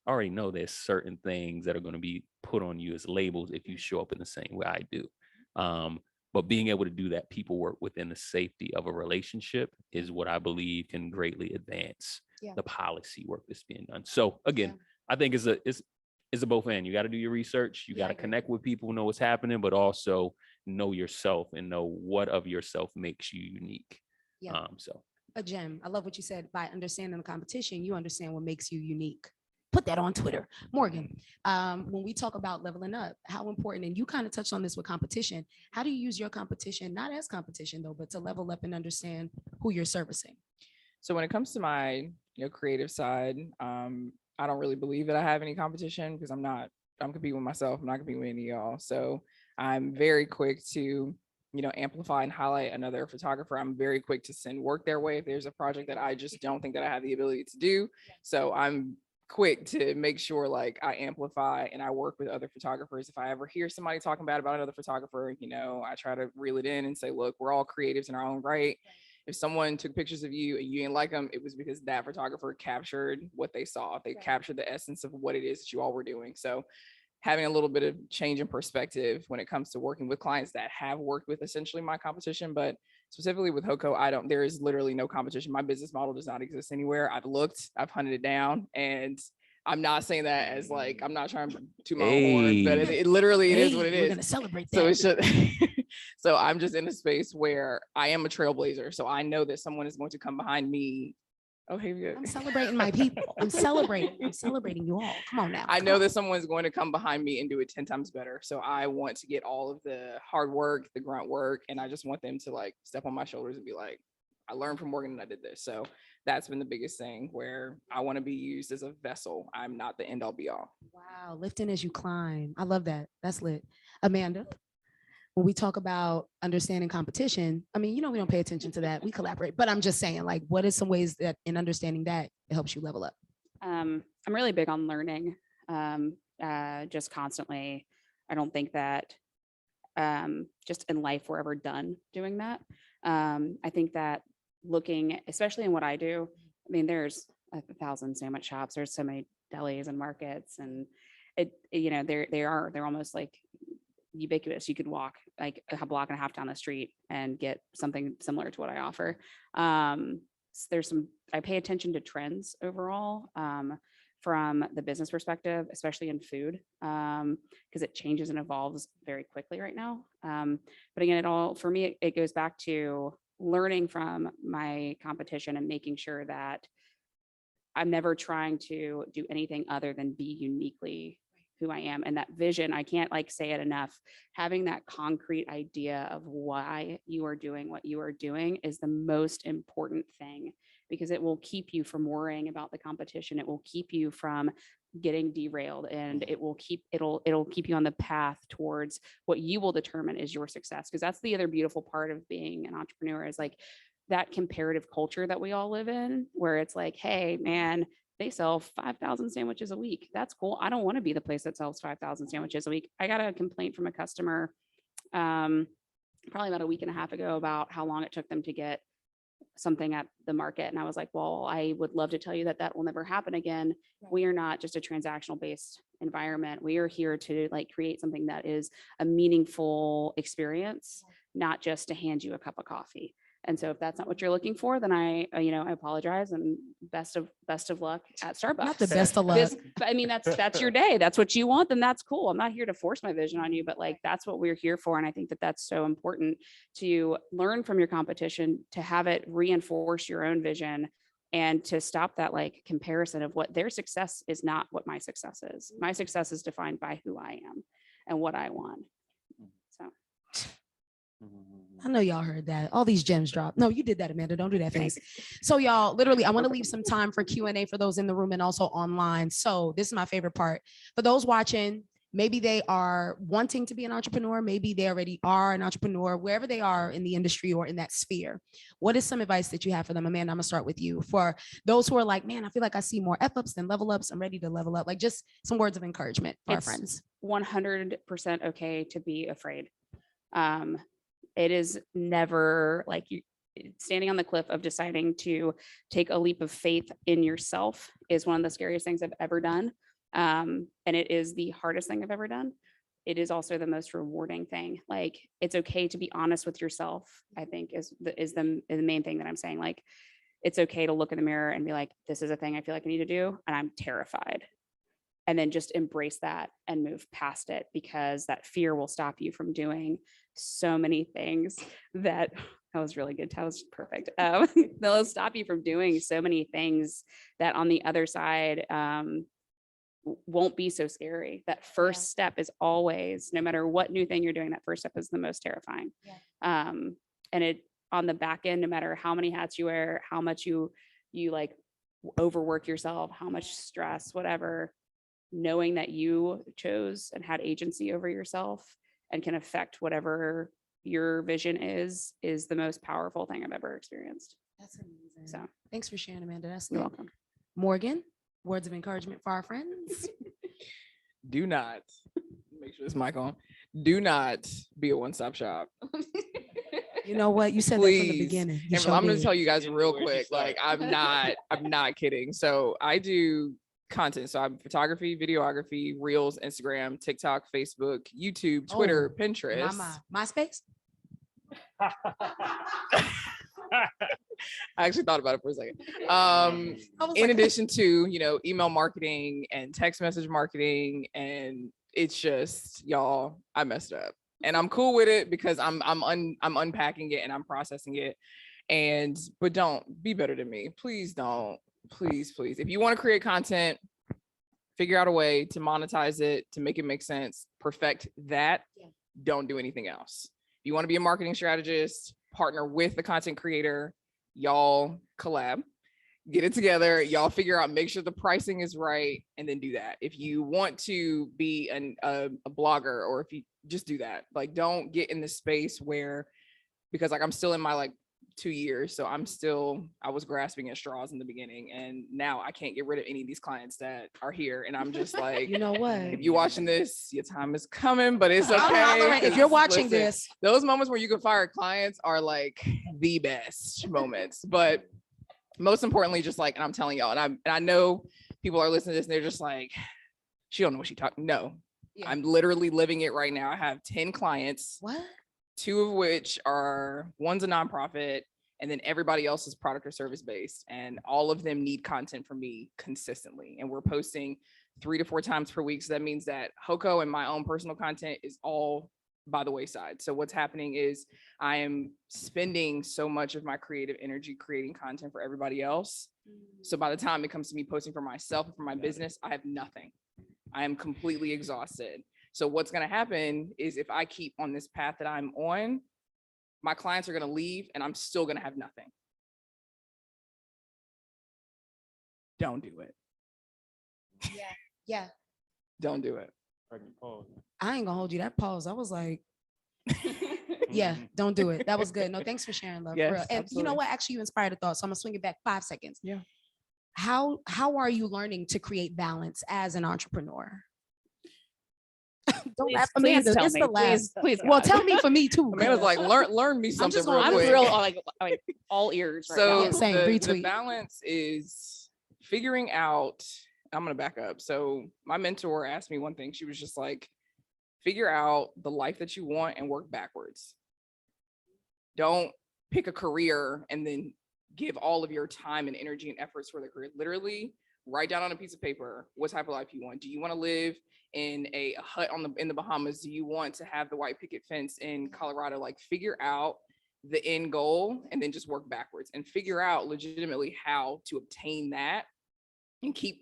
I already know there's certain things that are going to be put on you as labels if you show up in the same way I do. But being able to do that people work within the safety of a relationship is what I believe can greatly advance the policy work that's being done. So again, I think it's a both end. You got to do your research. You got to connect with people, know what's happening, but also know yourself and know what of yourself makes you unique. So a gem. I love what you said. By understanding the competition, you understand what makes you unique. Put that on Twitter. Morgan, when we talk about leveling up, how important, and you kind of touched on this with competition, how do you use your competition, not as competition though, but to level up and understand who you're servicing? So when it comes to my creative side, I don't really believe that I have any competition because I'm competing with myself. I'm not competing with any of y'all. So I'm very quick to, amplify and highlight another photographer. I'm very quick to send work their way if there's a project that I just don't think that I have the ability to do. So I'm quick to make sure like I amplify and I work with other photographers. If I ever hear somebody talking bad about another photographer, I try to reel it in and say, look, we're all creatives in our own right. If someone took pictures of you and you didn't like them, it was because that photographer captured what they saw. They captured the essence of what it is that you all were doing. So having a little bit of change in perspective when it comes to working with clients that have worked with essentially my competition, but specifically with HOCO, there is literally no competition. My business model does not exist anywhere. I've looked, I've hunted it down, and I'm not saying that as like, I'm not trying to my own horn, but it literally is what it is. We're going to celebrate that. So it's just, so I'm just in a space where I am a trailblazer. So I know that someone is going to come behind me. Ohavia. I'm celebrating my people. I'm celebrating you all. Come on now. I know that someone's going to come behind me and do it 10 times better. So I want to get all of the hard work, the grunt work, and I just want them to like step on my shoulders and be like, I learned from Morgan and I did this. So that's been the biggest thing where I want to be used as a vessel. I'm not the end all be all. Wow. Lifting as you climb. I love that. That's lit. Amanda, when we talk about understanding competition, I mean, we don't pay attention to that. We collaborate, but I'm just saying, like, what is some ways that in understanding that it helps you level up? I'm really big on learning, just constantly. I don't think that just in life we're ever done doing that. I think that looking, especially in what I do, I mean, there's 1,000 sandwich shops, there's so many delis and markets, and they're almost like ubiquitous. You could walk like a block and a half down the street and get something similar to what I offer. I pay attention to trends overall, from the business perspective, especially in food, because it changes and evolves very quickly right now. But again, for me, it goes back to learning from my competition and making sure that I'm never trying to do anything other than be uniquely who I am. And that vision, I can't like say it enough, having that concrete idea of why you are doing what you are doing is the most important thing, because it will keep you from worrying about the competition. It will keep you from getting derailed, and it'll keep you on the path towards what you will determine is your success. Because that's the other beautiful part of being an entrepreneur, is like that comparative culture that we all live in, where it's like, hey man, they sell 5,000 sandwiches a week. That's cool. I don't want to be the place that sells 5,000 sandwiches a week. I got a complaint from a customer probably about a week and a half ago about how long it took them to get something at the market. And I was like, well, I would love to tell you that will never happen again. Right. We are not just a transactional based environment. We are here to like create something that is a meaningful experience, not just to hand you a cup of coffee. And so if that's not what you're looking for, then I apologize, and best of luck at Starbucks. Not the best of luck. But I mean, that's your day. That's what you want. Then that's cool. I'm not here to force my vision on you, but like, that's what we're here for. And I think that that's so important, to learn from your competition, to have it reinforce your own vision, and to stop that like comparison of what their success is not what my success is. My success is defined by who I am and what I want. So. I know y'all heard that. All these gems drop. No, you did that, Amanda. Don't do that face. So y'all, literally, I want to leave some time for Q&A for those in the room and also online. So this is my favorite part. For those watching, maybe they are wanting to be an entrepreneur. Maybe they already are an entrepreneur, wherever they are in the industry or in that sphere. What is some advice that you have for them? Amanda, I'm gonna start with you. For those who are like, man, I feel like I see more F-ups than level ups. I'm ready to level up. Like just some words of encouragement for our friends. 100% okay to be afraid. It is never like you standing on the cliff of deciding to take a leap of faith in yourself is one of the scariest things I've ever done. And it is the hardest thing I've ever done. It is also the most rewarding thing. Like, it's okay to be honest with yourself, I think is the main thing that I'm saying. Like, it's okay to look in the mirror and be like, this is a thing I feel like I need to do, and I'm terrified. And then just embrace that and move past it, because that fear will stop you from doing so many things that was really good. That was perfect. They'll stop you from doing so many things that on the other side won't be so scary. That first step is always, no matter what new thing you're doing, that first step is the most terrifying. And it on the back end, no matter how many hats you wear, how much you like overwork yourself, how much stress, whatever, knowing that you chose and had agency over yourself and can affect whatever your vision is the most powerful thing I've ever experienced. That's amazing. So thanks for sharing, Amanda. That's you're good. welcome. Morgan, words of encouragement for our friends. Do not, make sure this mic on, do not be a one-stop shop. You know what? You said that from the Please. beginning. You And sure I'm going did. to tell you guys Didn't real know where to quick, like start. I'm not kidding. So I do content. So I'm photography, videography, reels, Instagram, TikTok, Facebook, YouTube, Twitter, Oh, Pinterest. MySpace. I actually thought about it for a second. I was In like, addition to, email marketing and text message marketing, and it's just, y'all, I messed up. And I'm cool with it because I'm unpacking it and I'm processing it. But don't be better than me. Please don't. Please. If you want to create content, figure out a way to monetize it, to make it make sense, perfect that. Yeah. Don't do anything else. If you want to be a marketing strategist, partner with the content creator, y'all collab, get it together, y'all figure out, make sure the pricing is right, and then do that. If you want to be a blogger, or if you just do that, like, don't get in the space where, because like I'm still in my like 2 years. So I was grasping at straws in the beginning, and now I can't get rid of any of these clients that are here. And I'm just like, you know what? if you're watching this, your time is coming, but it's I'm hollering. okay. If you're 'cause watching listen, this, those moments where you can fire clients are like the best moments. But most importantly, just like, and I'm telling y'all, and I know people are listening to this and they're just like, she don't know what she talking. No, Yeah. I'm literally living it right now. I have 10 clients, What? 2 of which one's a nonprofit, and then everybody else is product or service based. And all of them need content from me consistently. And we're posting 3 to 4 times per week. So that means that HOCO and my own personal content is all by the wayside. So what's happening is I am spending so much of my creative energy creating content for everybody else. So by the time it comes to me posting for myself and for my business, I have nothing. I am completely exhausted. So what's going to happen is if I keep on this path that I'm on, my clients are going to leave and I'm still going to have nothing. Don't do it. Yeah. Yeah. Don't do it. I ain't gonna hold you. That pause. I was like, yeah, don't do it. That was good. No, thanks for sharing, love. For Yes, real. And you know absolutely. what? Actually, you inspired a thought. So I'm gonna swing it back 5 seconds. Yeah. How are you learning to create balance as an entrepreneur? Don't laugh, Amanda. tell It's me. the last. Please, Well, God. tell me for me too. Amanda's cuz. like, learn me something just real gonna- I'm quick. real, like all ears right So now. Yeah, same, the retweet. balance is figuring out, I'm going to back up. So my mentor asked me one thing. She was just like, figure out the life that you want and work backwards. Don't pick a career and then give all of your time and energy and efforts for the career. Literally write down on a piece of paper what type of life you want. Do you want to live in a hut in the Bahamas? Do you want to have the white picket fence in Colorado? Like, figure out the end goal and then just work backwards and figure out legitimately how to obtain that, and keep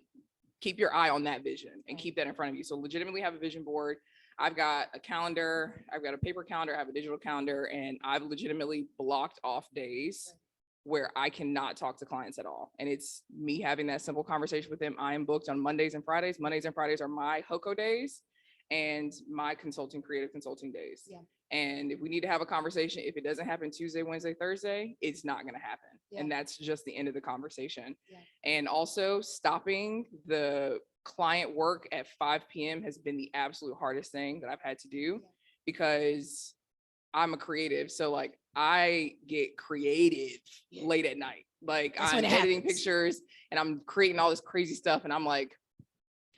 your eye on that vision and keep that in front of you. So legitimately have a vision board. I've got a calendar, I've got a paper calendar, I have a digital calendar, and I've legitimately blocked off days where I cannot talk to clients at all. And it's me having that simple conversation with them. I am booked on Mondays and Fridays. Mondays and Fridays are my HOCO days and my creative consulting days. Yeah. And if we need to have a conversation, if it doesn't happen Tuesday, Wednesday, Thursday, it's not going to happen. Yeah. And that's just the end of the conversation. Yeah. And also stopping the client work at 5 p.m. has been the absolute hardest thing that I've had to do, because I'm a creative. So like I get creative late at night. Like That's I'm when it editing happens. pictures and I'm creating all this crazy stuff. And I'm like,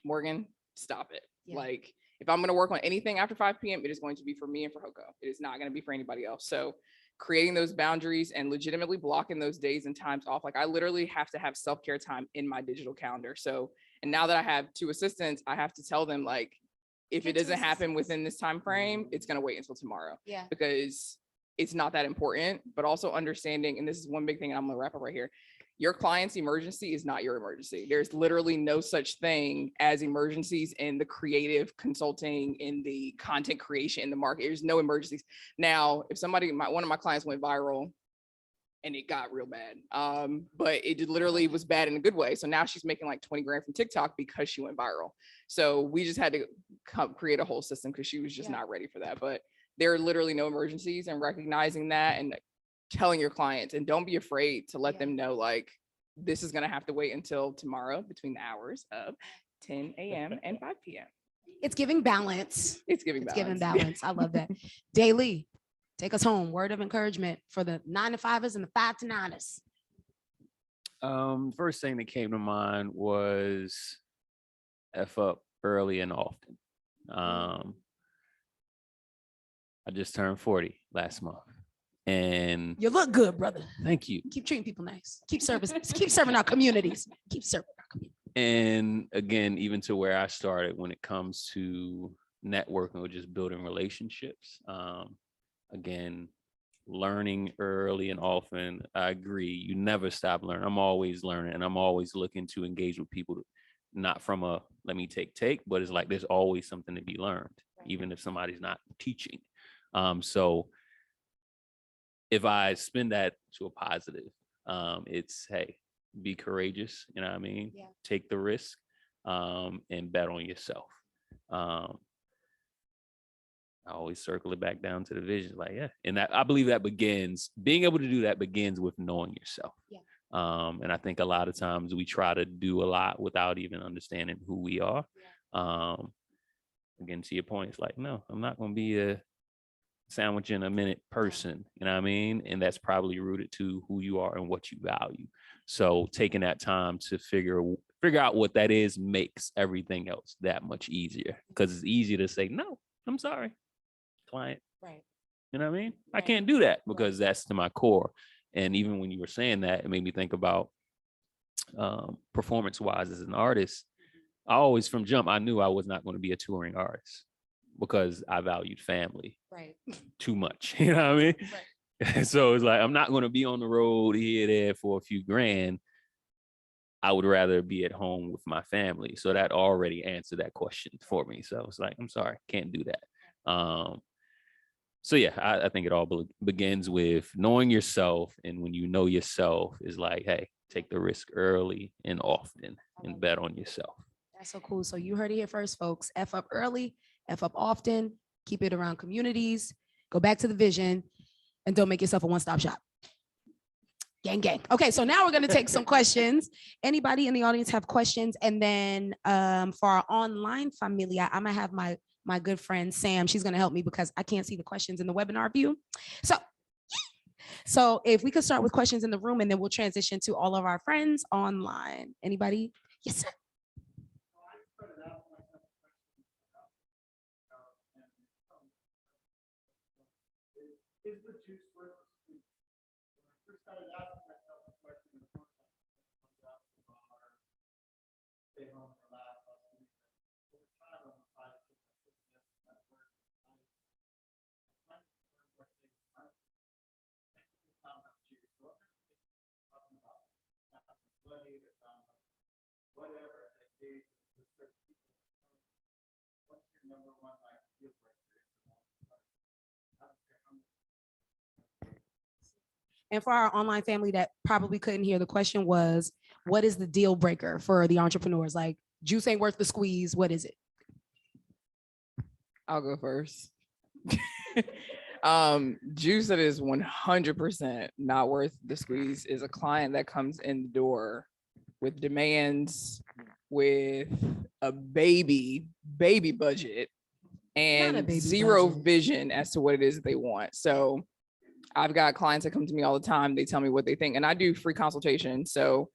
Morgan, stop it. Yeah. Like, if I'm going to work on anything after 5 p.m., it is going to be for me and for HOCO. It is not going to be for anybody else. So creating those boundaries and legitimately blocking those days and times off. Like I literally have to have self-care time in my digital calendar. So, and now that I have 2 assistants, I have to tell them like, if it Get 2 doesn't happen assistants. within this time frame, it's going to wait until tomorrow, Yeah. because it's not that important. But also understanding, and this is one big thing, and I'm going to wrap up right here. Your client's emergency is not your emergency. There's literally no such thing as emergencies in the creative consulting, in the content creation, in the market. There's no emergencies. Now, if one of my clients went viral and it got real bad, but it literally was bad in a good way. So now she's making like 20 grand from TikTok because she went viral. So we just had to create a whole system because she was just not ready for that. But there are literally no emergencies, and recognizing that and telling your clients, and don't be afraid to let them know, like, this is going to have to wait until tomorrow between the hours of 10 a.m. and 5 p.m. It's giving balance. It's giving It's balance. giving balance. I love that. Daley, take us home. Word of encouragement for the 9-to-5ers and the 5-to-9ers. First thing that came to mind was F up early and often. I just turned 40 last month. And You look good, brother. thank you. Keep treating people nice. Keep serving our communities. Keep serving our community. And again, even to where I started when it comes to networking or just building relationships, again, learning early and often. I agree. You never stop learning. I'm always learning, and I'm always looking to engage with people, not from a let me take, but it's like there's always something to be learned, even if somebody's not teaching. So if I spin that to a positive, it's, hey, be courageous, you know what I mean? Yeah. Take the risk, and bet on yourself. I always circle it back down to the vision, like, yeah. And that, I believe that being able to do that begins with knowing yourself. Yeah. And I think a lot of times we try to do a lot without even understanding who we are. Again, to your point, it's like, no, I'm not going to be sandwich in a minute person, you know what I mean? And that's probably rooted to who you are and what you value. So taking that time to figure out what that is makes everything else that much easier, because it's easy to say, no, I'm sorry, client. Right. You know what I mean? I Right. can't do that because that's to my core. And even when you were saying that, it made me think about performance wise as an artist. I always from jump, I knew I was not going to be a touring artist because I valued family Right. too much. You know what I mean? Right. So it's like, I'm not going to be on the road here, there for a few grand. I would rather be at home with my family. So that already answered that question for me. So it's like, I'm sorry, can't do that. So yeah, I think it all begins with knowing yourself. And when you know yourself, is like, hey, take the risk early and often and bet on yourself. That's so cool. So you heard it here first, folks. F up early, F up often, keep it around communities, go back to the vision, and don't make yourself a one-stop shop. Gang, gang. Okay, so now we're going to take some questions. Anybody in the audience have questions? And then for our online familia, I'm going to have my good friend, Sam. She's going to help me because I can't see the questions in the webinar view. So if we could start with questions in the room, and then we'll transition to all of our friends online. Anybody? Yes, sir. And for our online family that probably couldn't hear, the question was, what is the deal breaker for the entrepreneurs? Like, juice ain't worth the squeeze. What is it? I'll go first. Juice that is 100% not worth the squeeze is a client that comes in the door with demands, with a baby budget, and zero vision as to what it is that they want. So I've got clients that come to me all the time. They tell me what they think, and I do free consultation. So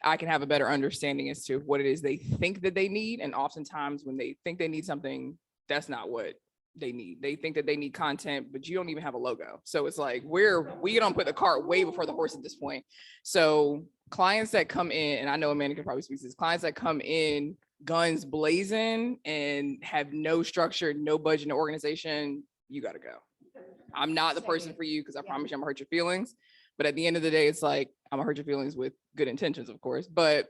I can have a better understanding as to what it is they think that they need. And oftentimes when they think they need something, that's not what they need. They think that they need content, but you don't even have a logo. So it's like, we don't put the cart way before the horse at this point. So clients that come in, and I know Amanda can probably speak to this, clients that come in guns blazing and have no structure, no budget, no organization, you got to go. I'm not the person for you because I promise you I'm gonna hurt your feelings. But at the end of the day, it's like, I'm gonna hurt your feelings with good intentions, of course. But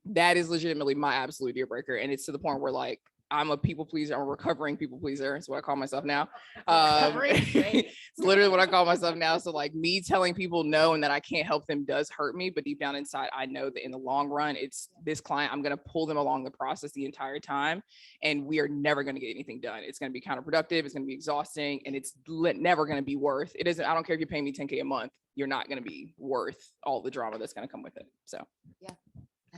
that is legitimately my absolute deal breaker. And it's to the point where like, I'm a people pleaser. I'm a recovering people pleaser. It's what I call myself now. It's literally what I call myself now. So like me telling people no and that I can't help them does hurt me. But deep down inside, I know that in the long run, it's this client, I'm going to pull them along the process the entire time. And we are never going to get anything done. It's going to be counterproductive. It's going to be exhausting. And it's never going to be worth it. I don't care if you're paying me $10K a month. You're not going to be worth all the drama that's going to come with it. So yeah.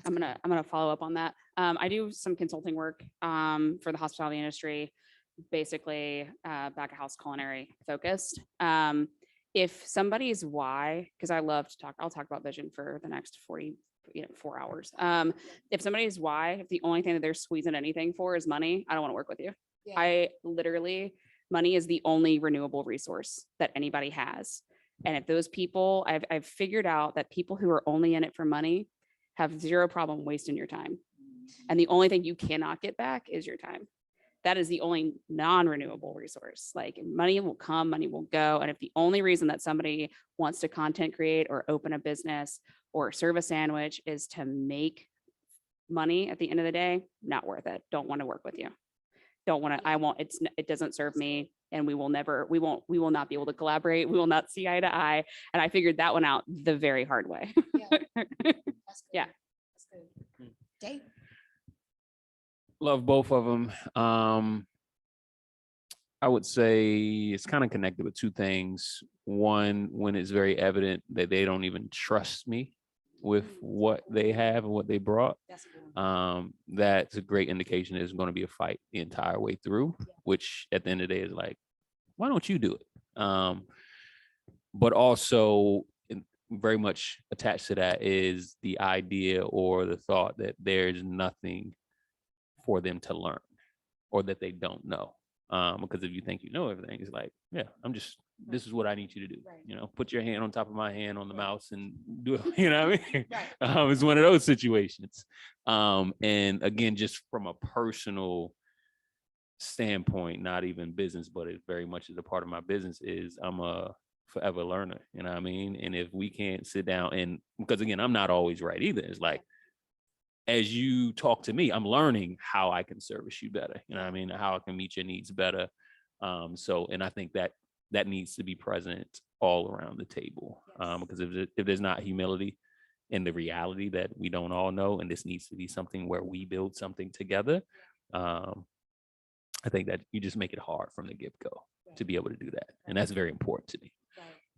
I'm gonna follow up on that. I do some consulting work for the hospitality industry, basically back of house culinary focused. If somebody's why, because I love to talk, I'll talk about vision for the next 4 hours. If somebody's why, if the only thing that they're squeezing anything for is money, I don't want to work with you. Yeah. I literally, money is the only renewable resource that anybody has. And if those people, I've figured out that people who are only in it for money have zero problem wasting your time. And the only thing you cannot get back is your time. That is the only non-renewable resource. Like money will come, money will go. And if the only reason that somebody wants to content create or open a business or serve a sandwich is to make money at the end of the day, not worth it. Don't want to work with you. Don't want to, it doesn't serve me. And we will not be able to collaborate. We will not see eye to eye. And I figured that one out the very hard way. Yeah. That's good. Dave? Love both of them. I would say it's kind of connected with two things. One, when it's very evident that they don't even trust me with what they have and what they brought, that's a great indication there's going to be a fight the entire way through, which at the end of the day is like, Why don't you do it? But also very much attached to that is the idea or the thought that there's nothing for them to learn or that they don't know. Because if you think you know everything, it's like, yeah, this is what I need you to do. Right. Put your hand on top of my hand on the mouse and do it. You know what I mean? Right. It's one of those situations. And again, just from a personal standpoint, not even business, but it very much is a part of my business, is I'm a forever learner. You know what I mean? And if we can't sit down, and because again, I'm not always right either. It's like, as you talk to me, I'm learning how I can service you better. You know what I mean? How I can meet your needs better. And I think that needs to be present all around the table. Because if there's not humility in the reality that we don't all know, and this needs to be something where we build something together, I think that you just make it hard from the get-go to be able to do that. And that's very important to me.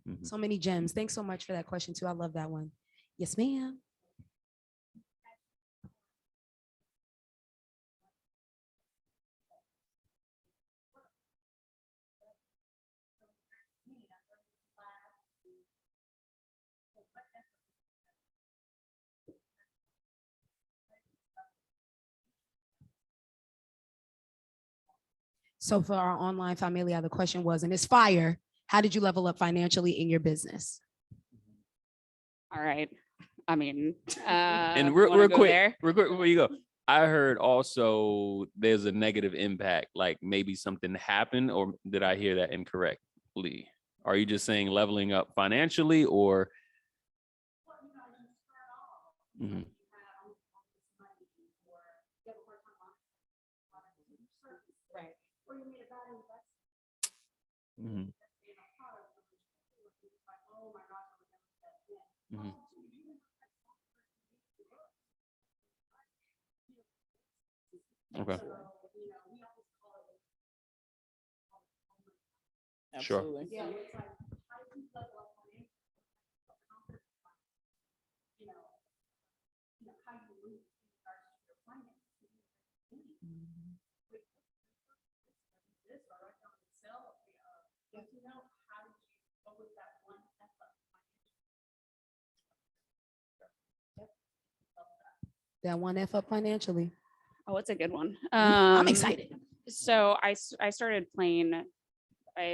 Mm-hmm. So many gems. Thanks so much for that question too. I love that one. Yes, ma'am. So for our online familia, the question was, and it's fire, how did you level up financially in your business? All right. I mean, and real quick before you go, I heard also there's a negative impact, like maybe something happened, or did I hear that incorrectly? Are you just saying leveling up financially, or? Mm-hmm. Mm-hmm. Mm-hmm. Okay. Absolutely. Sure. That one F up financially. Oh, it's a good one. I'm excited. So I started playing.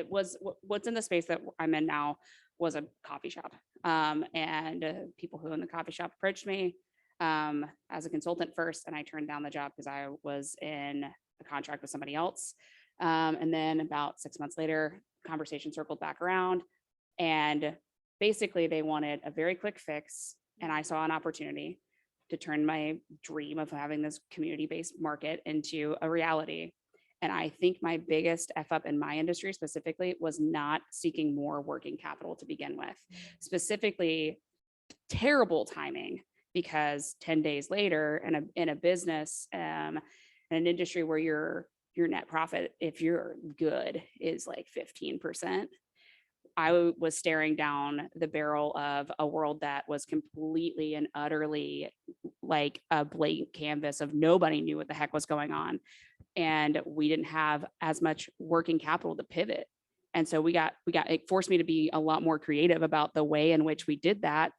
What's in the space that I'm in now was a coffee shop. And people who own the coffee shop approached me as a consultant first, and I turned down the job because I was in a contract with somebody else. And then about 6 months later, conversation circled back around, and basically they wanted a very quick fix, and I saw an opportunity to turn my dream of having this community-based market into a reality. And I think my biggest F up in my industry specifically was not seeking more working capital to begin with. Specifically, terrible timing, because 10 days later in a business, in an industry where your net profit, if you're good, is like 15%. I was staring down the barrel of a world that was completely and utterly like a blank canvas of nobody knew what the heck was going on. And we didn't have as much working capital to pivot. And so it forced me to be a lot more creative about the way in which we did that.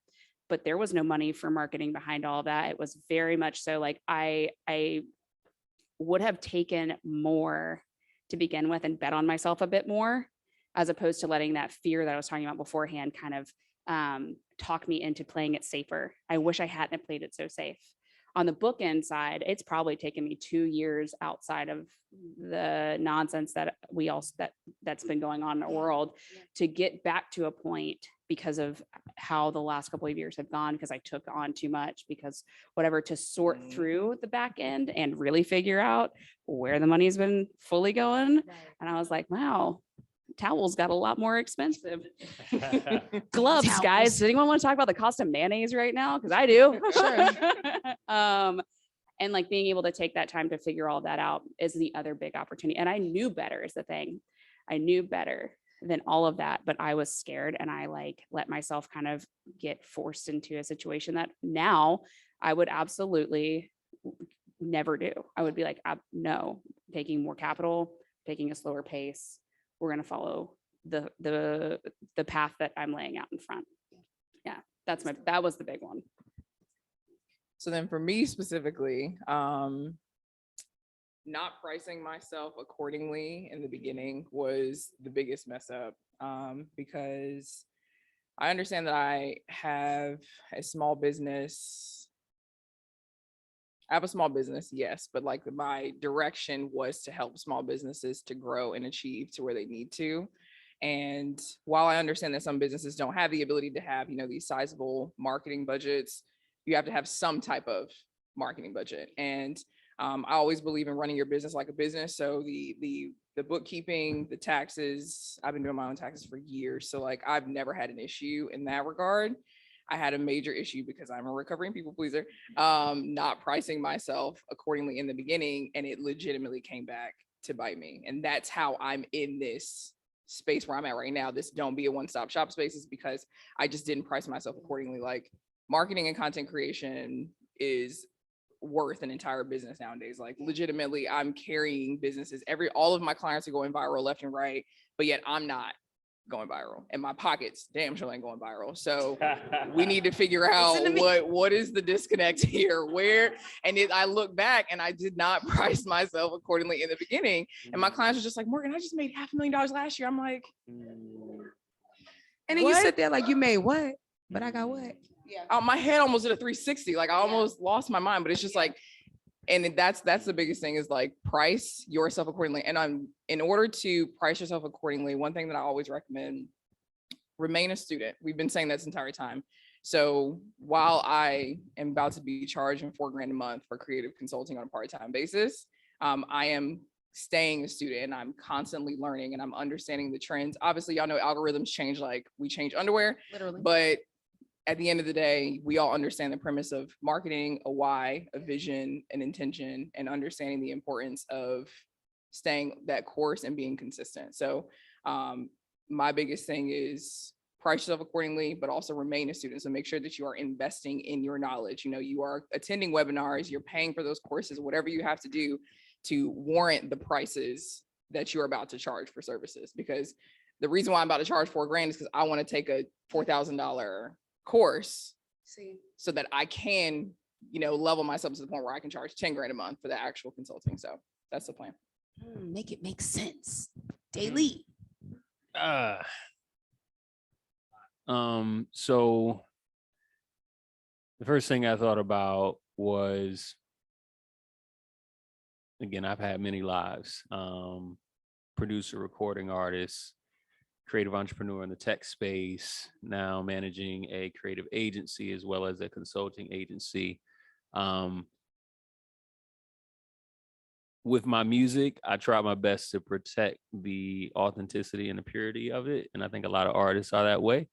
But there was no money for marketing behind all of that. It was very much so like I would have taken more to begin with and bet on myself a bit more, as opposed to letting that fear that I was talking about beforehand kind of talk me into playing it safer. I wish I hadn't played it so safe. On the bookend side, it's probably taken me 2 years outside of the nonsense that that's been going on in the world to get back to a point, because of how the last couple of years have gone, because I took on too much, because whatever, to sort through the back end and really figure out where the money's been fully going. And I was like, wow, towels got a lot more expensive. Gloves, Towels. guys. Does anyone want to talk about the cost of mayonnaise right now? Because I do. And like being able to take that time to figure all that out is the other big opportunity. And I knew better is the thing. I knew better than all of that, but I was scared, and I like let myself kind of get forced into a situation that now I would absolutely never do. I would be like, no, taking more capital, taking a slower pace, we're going to follow the path that I'm laying out in front. Yeah, that was the big one. So then for me specifically, not pricing myself accordingly in the beginning was the biggest mess up, because I understand that I have a small business. I have a small business, yes, but like my direction was to help small businesses to grow and achieve to where they need to. And while I understand that some businesses don't have the ability to have, these sizable marketing budgets, you have to have some type of marketing budget. And I always believe in running your business like a business. So the bookkeeping, the taxes, I've been doing my own taxes for years. So like I've never had an issue in that regard. I had a major issue because I'm a recovering people pleaser, not pricing myself accordingly in the beginning, and it legitimately came back to bite me. And that's how I'm in this space where I'm at right now. This don't be a one-stop shop space is because I just didn't price myself accordingly. Like marketing and content creation is worth an entire business nowadays. Like legitimately, I'm carrying businesses. All of my clients are going viral left and right, but yet I'm not going viral, and my pockets damn sure ain't going viral. So we need to figure out what is the disconnect here. I look back and I did not price myself accordingly in the beginning, and my clients were just like, Morgan, I just made $500,000 last year. I'm like, and then you sit there like, you made what? But I got what? Yeah. My head almost did a 360. Like I almost lost my mind, but it's just like, and that's the biggest thing is like price yourself accordingly. And in order to price yourself accordingly, one thing that I always recommend, remain a student. We've been saying that this entire time. So while I am about to be charging $4,000 a month for creative consulting on a part-time basis, I am staying a student and I'm constantly learning and I'm understanding the trends. Obviously, y'all know algorithms change, like we change underwear, Literally. but at the end of the day, we all understand the premise of marketing, a why, a vision, an intention, and understanding the importance of staying that course and being consistent. So my biggest thing is price yourself accordingly, but also remain a student. So make sure that you are investing in your knowledge. You are attending webinars, you're paying for those courses, whatever you have to do to warrant the prices that you're about to charge for services. Because the reason why I'm about to charge $4,000 is because I want to take a $4,000 course so that I can, level myself to the point where I can charge $10,000 a month for the actual consulting. So that's the plan. Make it make sense. Daley. So the first thing I thought about was, again, I've had many lives, producer, recording artist, creative entrepreneur in the tech space, now managing a creative agency as well as a consulting agency. With my music, I try my best to protect the authenticity and the purity of it. And I think a lot of artists are that way,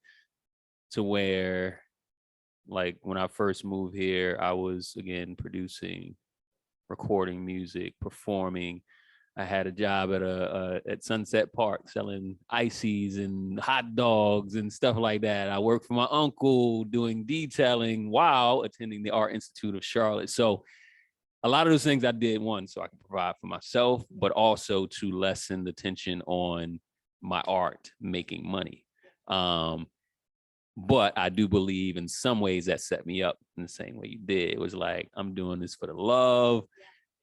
to where, like, when I first moved here, I was, again, producing, recording music, performing. I had a job at Sunset Park selling ices and hot dogs and stuff like that. I worked for my uncle doing detailing while attending the Art Institute of Charlotte. So a lot of those things I did, one, so I can provide for myself, but also to lessen the tension on my art making money. But I do believe in some ways that set me up in the same way you did. It was like, I'm doing this for the love.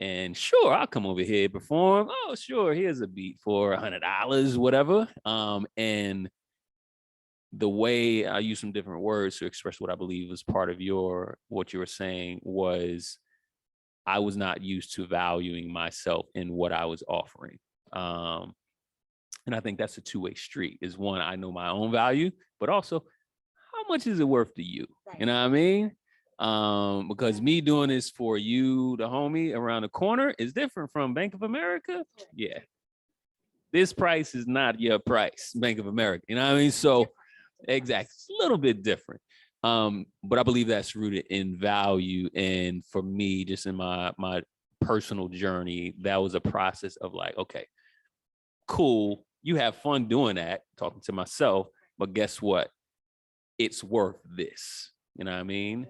And sure, I'll come over here, perform. Oh, sure, here's a beat for $100, whatever. And the way I use some different words to express what I believe was part of what you were saying was, I was not used to valuing myself in what I was offering. And I think that's a two-way street. Is one, I know my own value, but also how much is it worth to you? Right. You know what I mean? Because me doing this for you, the homie around the corner, is different from Bank of America. Yeah. This price is not your price, Bank of America. You know what I mean? So exactly, it's a little bit different. But I believe that's rooted in value. And for me, just in my personal journey, that was a process of like, okay, cool. You have fun doing that, talking to myself, but guess what? It's worth this. You know what I mean?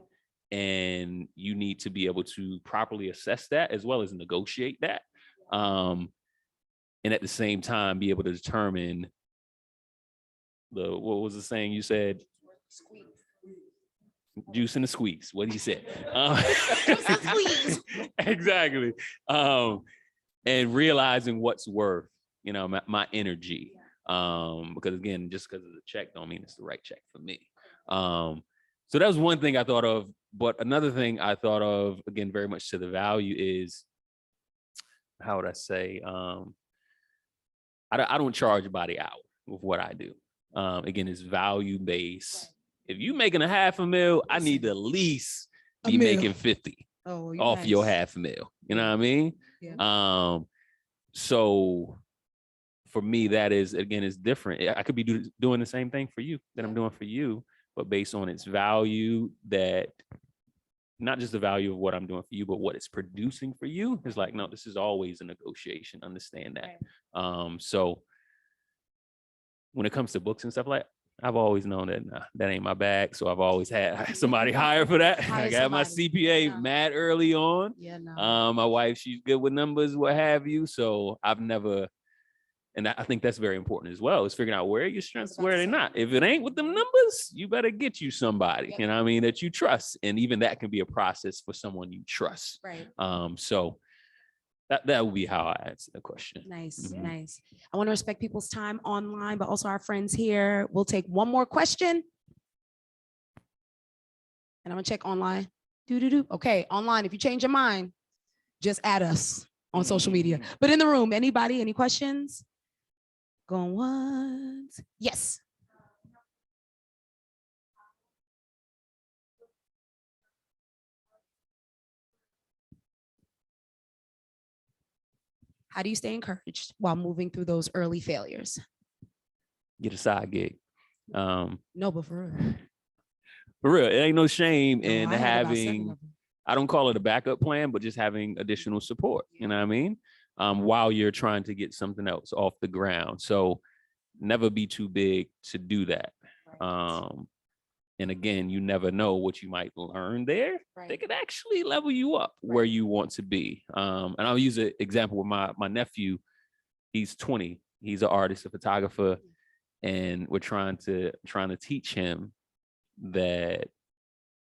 And you need to be able to properly assess that as well as negotiate that. and at the same time be able to determine what was the saying you said? Juice and the squeeze. What he said. Juice and squeeze. Exactly. And realizing what's worth, my energy. Because again, just because of the check don't mean it's the right check for me. So that was one thing I thought of. But another thing I thought of, again, very much to the value is, how would I say? I don't charge by the hour with what I do. Again, it's value based. If you making a $500,000, I need to at least be making 50 off your $500,000. You know what I mean? Yeah. So for me, that is, again, is different. I could be doing the same thing for you that I'm doing for you, but based on its value, that not just the value of what I'm doing for you, but what it's producing for you is like, no, this is always a negotiation. Understand that. Right. So when it comes to books and stuff like that, I've always known that that ain't my bag. So I've always had somebody hired for that. I got my CPA mad early on. Yeah, no. My wife, she's good with numbers, what have you. So I've never, and I think that's very important as well, is figuring out where are your strengths, where they're not. If it ain't with them numbers, you better get you somebody, you know what I mean, that you trust. And even that can be a process for someone you trust. Right. So that would be how I answer the question. Nice, Mhm. nice. I want to respect people's time online, but also our friends here. We'll take one more question. And I'm gonna check online. Okay, online, if you change your mind, just add us on social media. But in the room, anybody, any questions? Going once. Yes. How do you stay encouraged while moving through those early failures? Get a side gig. No, but for real. For real, it ain't no shame No, in I had about 7 having, of them. I don't call it a backup plan, but just having additional support, you know what I mean? While you're trying to get something else off the ground. So never be too big to do that. And again, you never know what you might learn there. Right. They could actually level you up where you want to be. And I'll use an example with my nephew. He's 20. He's an artist, a photographer, and we're trying to teach him that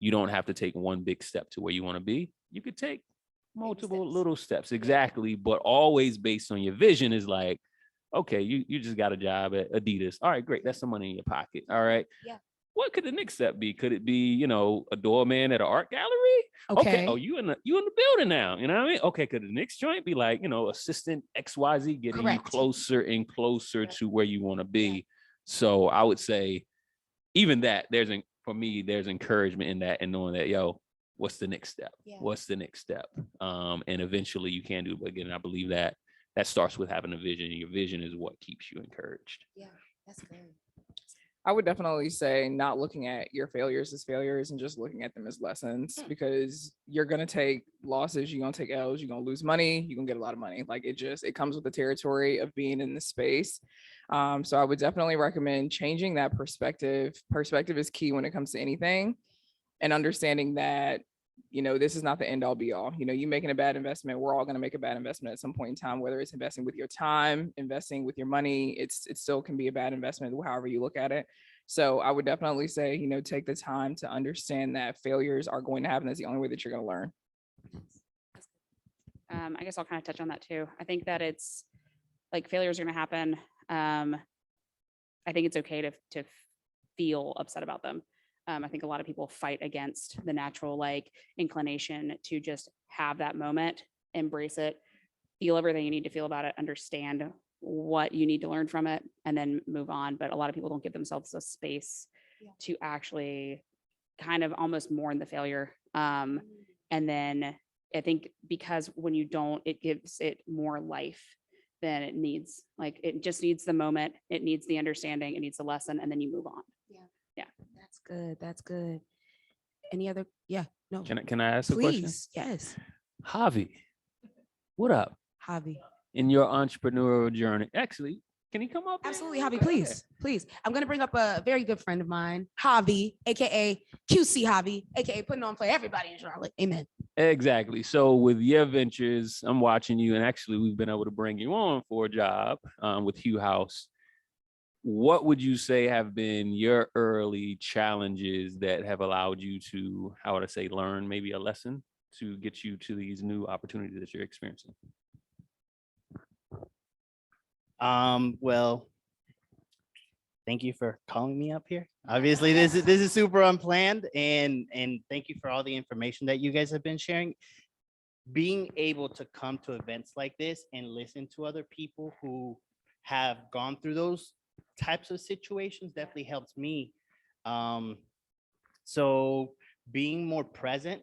you don't have to take one big step to where you want to be. You could take multiple little steps, exactly, but always based on your vision. Is like, okay, you just got a job at Adidas. All right, great. That's some money in your pocket. All right. Yeah. What could the next step be? Could it be, a doorman at an art gallery? Okay. Oh, you in the building now. You know what I mean? Okay. Could the next joint be like, assistant XYZ, getting you Correct. closer and closer to where you want to be? So I would say even that for me, there's encouragement in that and knowing that, what's the next step? Yeah. What's the next step? And eventually you can do, but again, I believe that starts with having a vision, and your vision is what keeps you encouraged. Yeah, that's good. I would definitely say not looking at your failures as failures and just looking at them as lessons, because you're going to take losses, you're going to take L's, you're going to lose money, you're going to get a lot of money. Like it comes with the territory of being in this space. So I would definitely recommend changing that perspective. Perspective is key when it comes to anything, and understanding that, this is not the end all be all. You making a bad investment, we're all going to make a bad investment at some point in time, whether it's investing with your time, investing with your money, it still can be a bad investment, however you look at it. So I would definitely say, take the time to understand that failures are going to happen. That's the only way that you're going to learn. I guess I'll kind of touch on that too. I think that it's like failures are going to happen. I think it's okay to feel upset about them. I think a lot of people fight against the natural inclination to just have that moment, embrace it, feel everything you need to feel about it, understand what you need to learn from it, and then move on. But a lot of people don't give themselves a space to actually kind of almost mourn the failure. And then I think because when you don't, it gives it more life than it needs. Like it just needs the moment, it needs the understanding, it needs the lesson, and then you move on. Yeah. That's good. That's good. Any other? Yeah. No. Can I ask a question? Please. Yes. Javi, what up? Javi. In your entrepreneurial journey, actually, Can he come up? here? Absolutely, Javi, Go please, please. I'm gonna bring up a very good friend of mine, Javi, aka QC Javi, aka putting on play everybody in Charlotte. Amen. ahead. Exactly. So with your ventures, I'm watching you, and actually we've been able to bring you on for a job with Hugh House. What would you say have been your early challenges that have allowed you to, how would I say, learn maybe a lesson to get you to these new opportunities that you're experiencing? Well, thank you for calling me up here. Obviously, this is super unplanned, and thank you for all the information that you guys have been sharing. Being able to come to events like this and listen to other people who have gone through those types of situations definitely helps me. So being more present,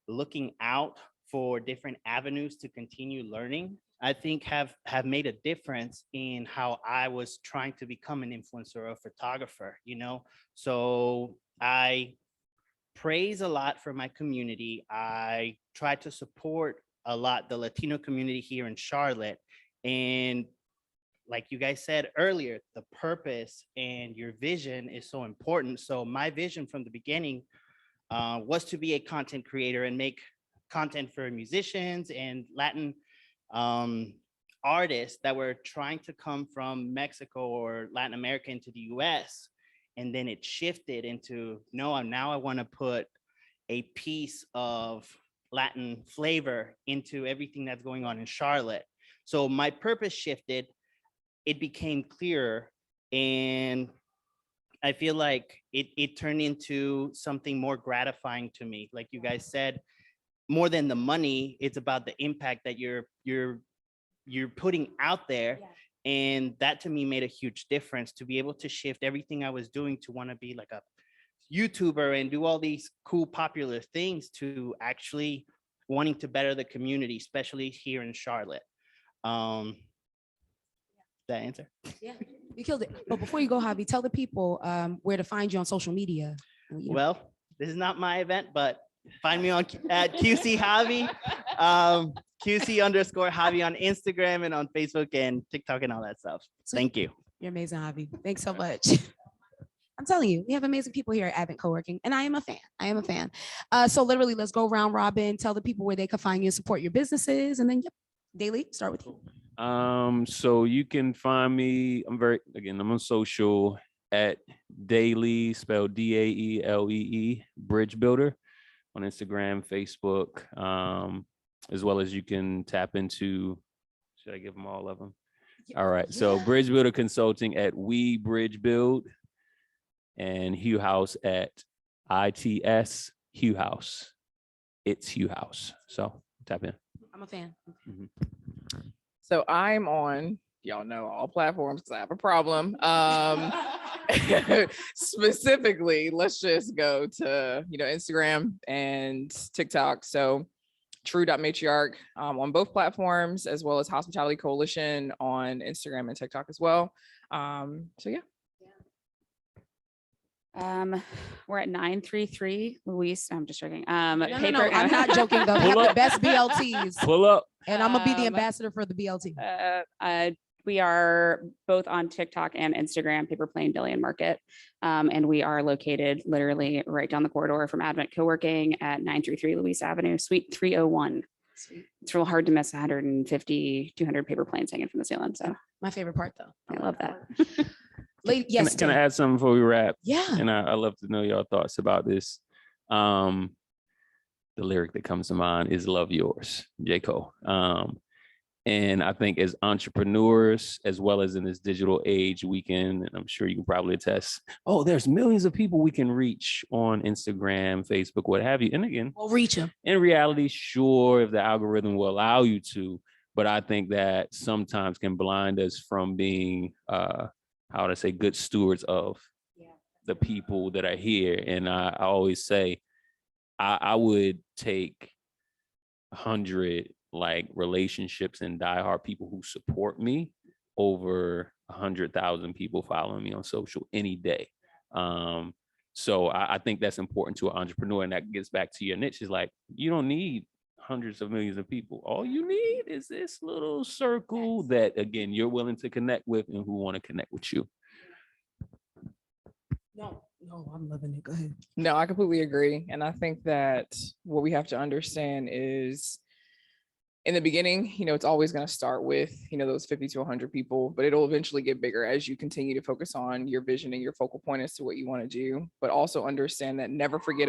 looking out for different avenues to continue learning, I think have made a difference in how I was trying to become an influencer or a photographer, you know? So I praise a lot for my community. I try to support a lot the Latino community here in Charlotte. And like you guys said earlier, the purpose and your vision is so important. So my vision from the beginning was to be a content creator and make content for musicians and Latin artists that were trying to come from Mexico or Latin America into the US. And then it shifted into, no, now I want to put a piece of Latin flavor into everything that's going on in Charlotte. So my purpose shifted, it became clearer, and I feel like it turned into something more gratifying to me. Like you guys said, more than the money, it's about the impact that you're putting out there. Yeah. And that to me made a huge difference, to be able to shift everything I was doing to want to be like a YouTuber and do all these cool popular things to actually wanting to better the community, especially here in Charlotte. That answer? Yeah, you killed it. But before you go, Javi, tell the people where to find you on social media. You know. Well, this is not my event, but find me on at QC Javi, QC _Javi on Instagram and on Facebook and TikTok and all that stuff. Sweet. Thank you. You're amazing, Javi. Thanks so much. I'm telling you, we have amazing people here at Advent Co-working, and I am a fan. I am a fan. So literally, let's go round robin, tell the people where they can find you and support your businesses, and then yep, Daley, start with you. So you can find me, I'm on social at Daley, spelled Daelee, Bridge Builder on Instagram, Facebook, as well as you can tap into, should I give them all of them? All right. So Bridge Builder Consulting at We Bridge Build, and Hugh House at ITS Hugh House. It's Hugh House. So tap in. I'm a fan. So I'm on, y'all know, all platforms because I have a problem. Specifically, let's just go to, Instagram and TikTok. So true.matriarch on both platforms, as well as Hospitality Coalition on Instagram and TikTok as well. So yeah. We're at 933 Luis. I'm just joking. No, I'm not joking though. They have the best BLTs, Pull up. and I'm gonna be the ambassador for the BLT. We are both on TikTok and Instagram, Paper Plane Deli and Market. And we are located literally right down the corridor from Advent Co-working at 933 Luis Avenue, Suite 301. Sweet. It's real hard to miss 150, 200 paper planes hanging from the ceiling. So My favorite part though. I love that. Lady, yes. Can I add something before we wrap? Yeah. And I love to know your thoughts about this. The lyric that comes to mind is "Love Yours," J. Cole. And I think as entrepreneurs, as well as in this digital age, we can, and I'm sure you can probably attest, there's millions of people we can reach on Instagram, Facebook, what have you. And again, We'll reach them. in reality, sure, if the algorithm will allow you to, but I think that sometimes can blind us from being, how would I say, good stewards of the people that are here. And I always say, I would take 100 like relationships and diehard people who support me over 100,000 people following me on social any day. So I think that's important to an entrepreneur. And that gets back to your niche, is like, you don't need hundreds of millions of people. All you need is this little circle that, again, you're willing to connect with and who want to connect with you. No, I'm loving it. Go ahead. No, I completely agree. And I think that what we have to understand is in the beginning, it's always going to start with, those 50 to 100 people, but it'll eventually get bigger as you continue to focus on your vision and your focal point as to what you want to do. But also understand that never forget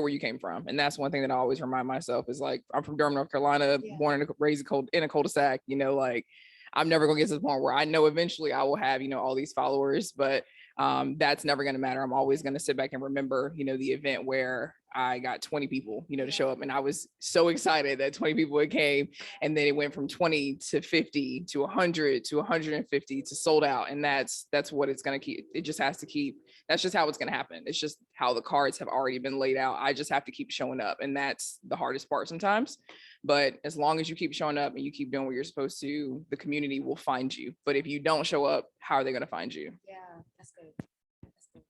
where you came from. And that's one thing that I always remind myself is like, I'm from Durham, North Carolina, born and raised in a cul-de-sac, like I'm never going to get to the point where I know eventually I will have, all these followers, but that's never going to matter. I'm always going to sit back and remember, the event where I got 20 people, to show up. And I was so excited that 20 people had came. And then it went from 20 to 50 to 100 to 150 to sold out. And that's what it's going to keep. It just has to keep. That's just how it's going to happen. It's just how the cards have already been laid out. I just have to keep showing up. And that's the hardest part sometimes. But as long as you keep showing up and you keep doing what you're supposed to, the community will find you. But if you don't show up, how are they going to find you? Yeah, that's good. That's good.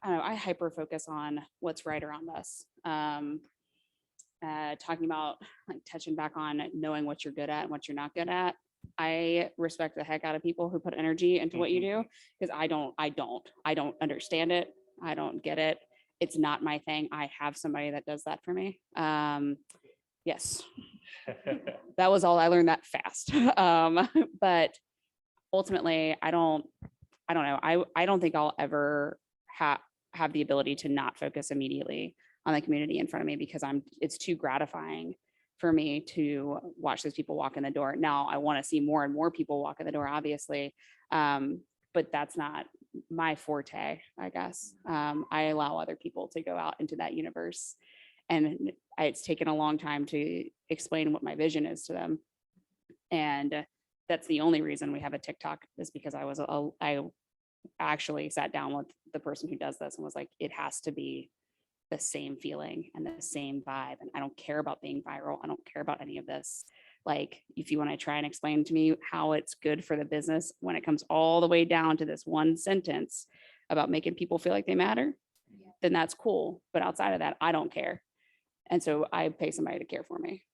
I don't know, I hyper focus on what's right around us. Talking about like touching back on knowing what you're good at and what you're not good at. I respect the heck out of people who put energy into what you do, because I don't understand it. I don't get it. It's not my thing. I have somebody that does that for me. Yes, that was all. I learned that fast. But ultimately, I don't know. I don't think I'll ever have the ability to not focus immediately on the community in front of me, because it's too gratifying for me to watch those people walk in the door. Now I want to see more and more people walk in the door, obviously. But that's not my forte, I guess. I allow other people to go out into that universe. And it's taken a long time to explain what my vision is to them. And that's the only reason we have a TikTok, is because I actually sat down with the person who does this and was like, it has to be the same feeling and the same vibe. And I don't care about being viral. I don't care about any of this. Like, if you want to try and explain to me how it's good for the business when it comes all the way down to this one sentence about making people feel like they matter, then that's cool. But outside of that, I don't care. And so I pay somebody to care for me,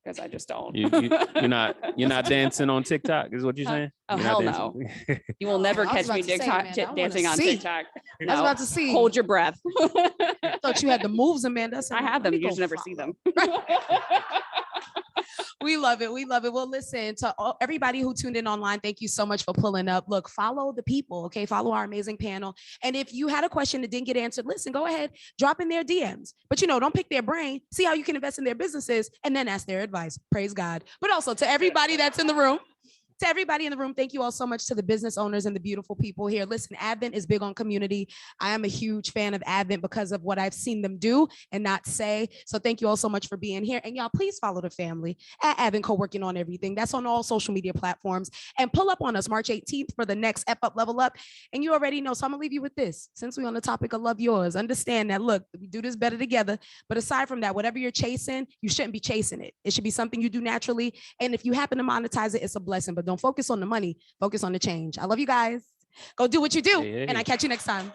because I just don't. You're not dancing on TikTok, is what you're saying? Oh, You're hell not no. dancing? You will never I was catch me about to say, TikTok, man, I wanna dancing on see. TikTok. I was about to see. Hold your breath. I thought you had the moves, Amanda. I have them. You just never see them. We love it. We love it. Well, listen, to everybody who tuned in online, thank you so much for pulling up. Look, follow the people, okay? Follow our amazing panel. And if you had a question that didn't get answered, listen, go ahead, drop in their DMs. But, don't pick their brain. See how you can invest in their businesses and then ask their advice. Praise God. But also to everybody that's in the room, thank you all so much, to the business owners and the beautiful people here. Listen, Advent is big on community. I am a huge fan of Advent because of what I've seen them do and not say. So thank you all so much for being here. And y'all, please follow the family at Advent Co-working on everything. That's on all social media platforms. And pull up on us March 18th for the next F Up Level Up. And you already know, so I'm gonna leave you with this. Since we're on the topic of love yours, understand that, look, we do this better together. But aside from that, whatever you're chasing, you shouldn't be chasing it. It should be something you do naturally. And if you happen to monetize it, it's a blessing. But don't focus on the money, focus on the change. I love you guys. Go do what you do. Hey. And I catch you next time.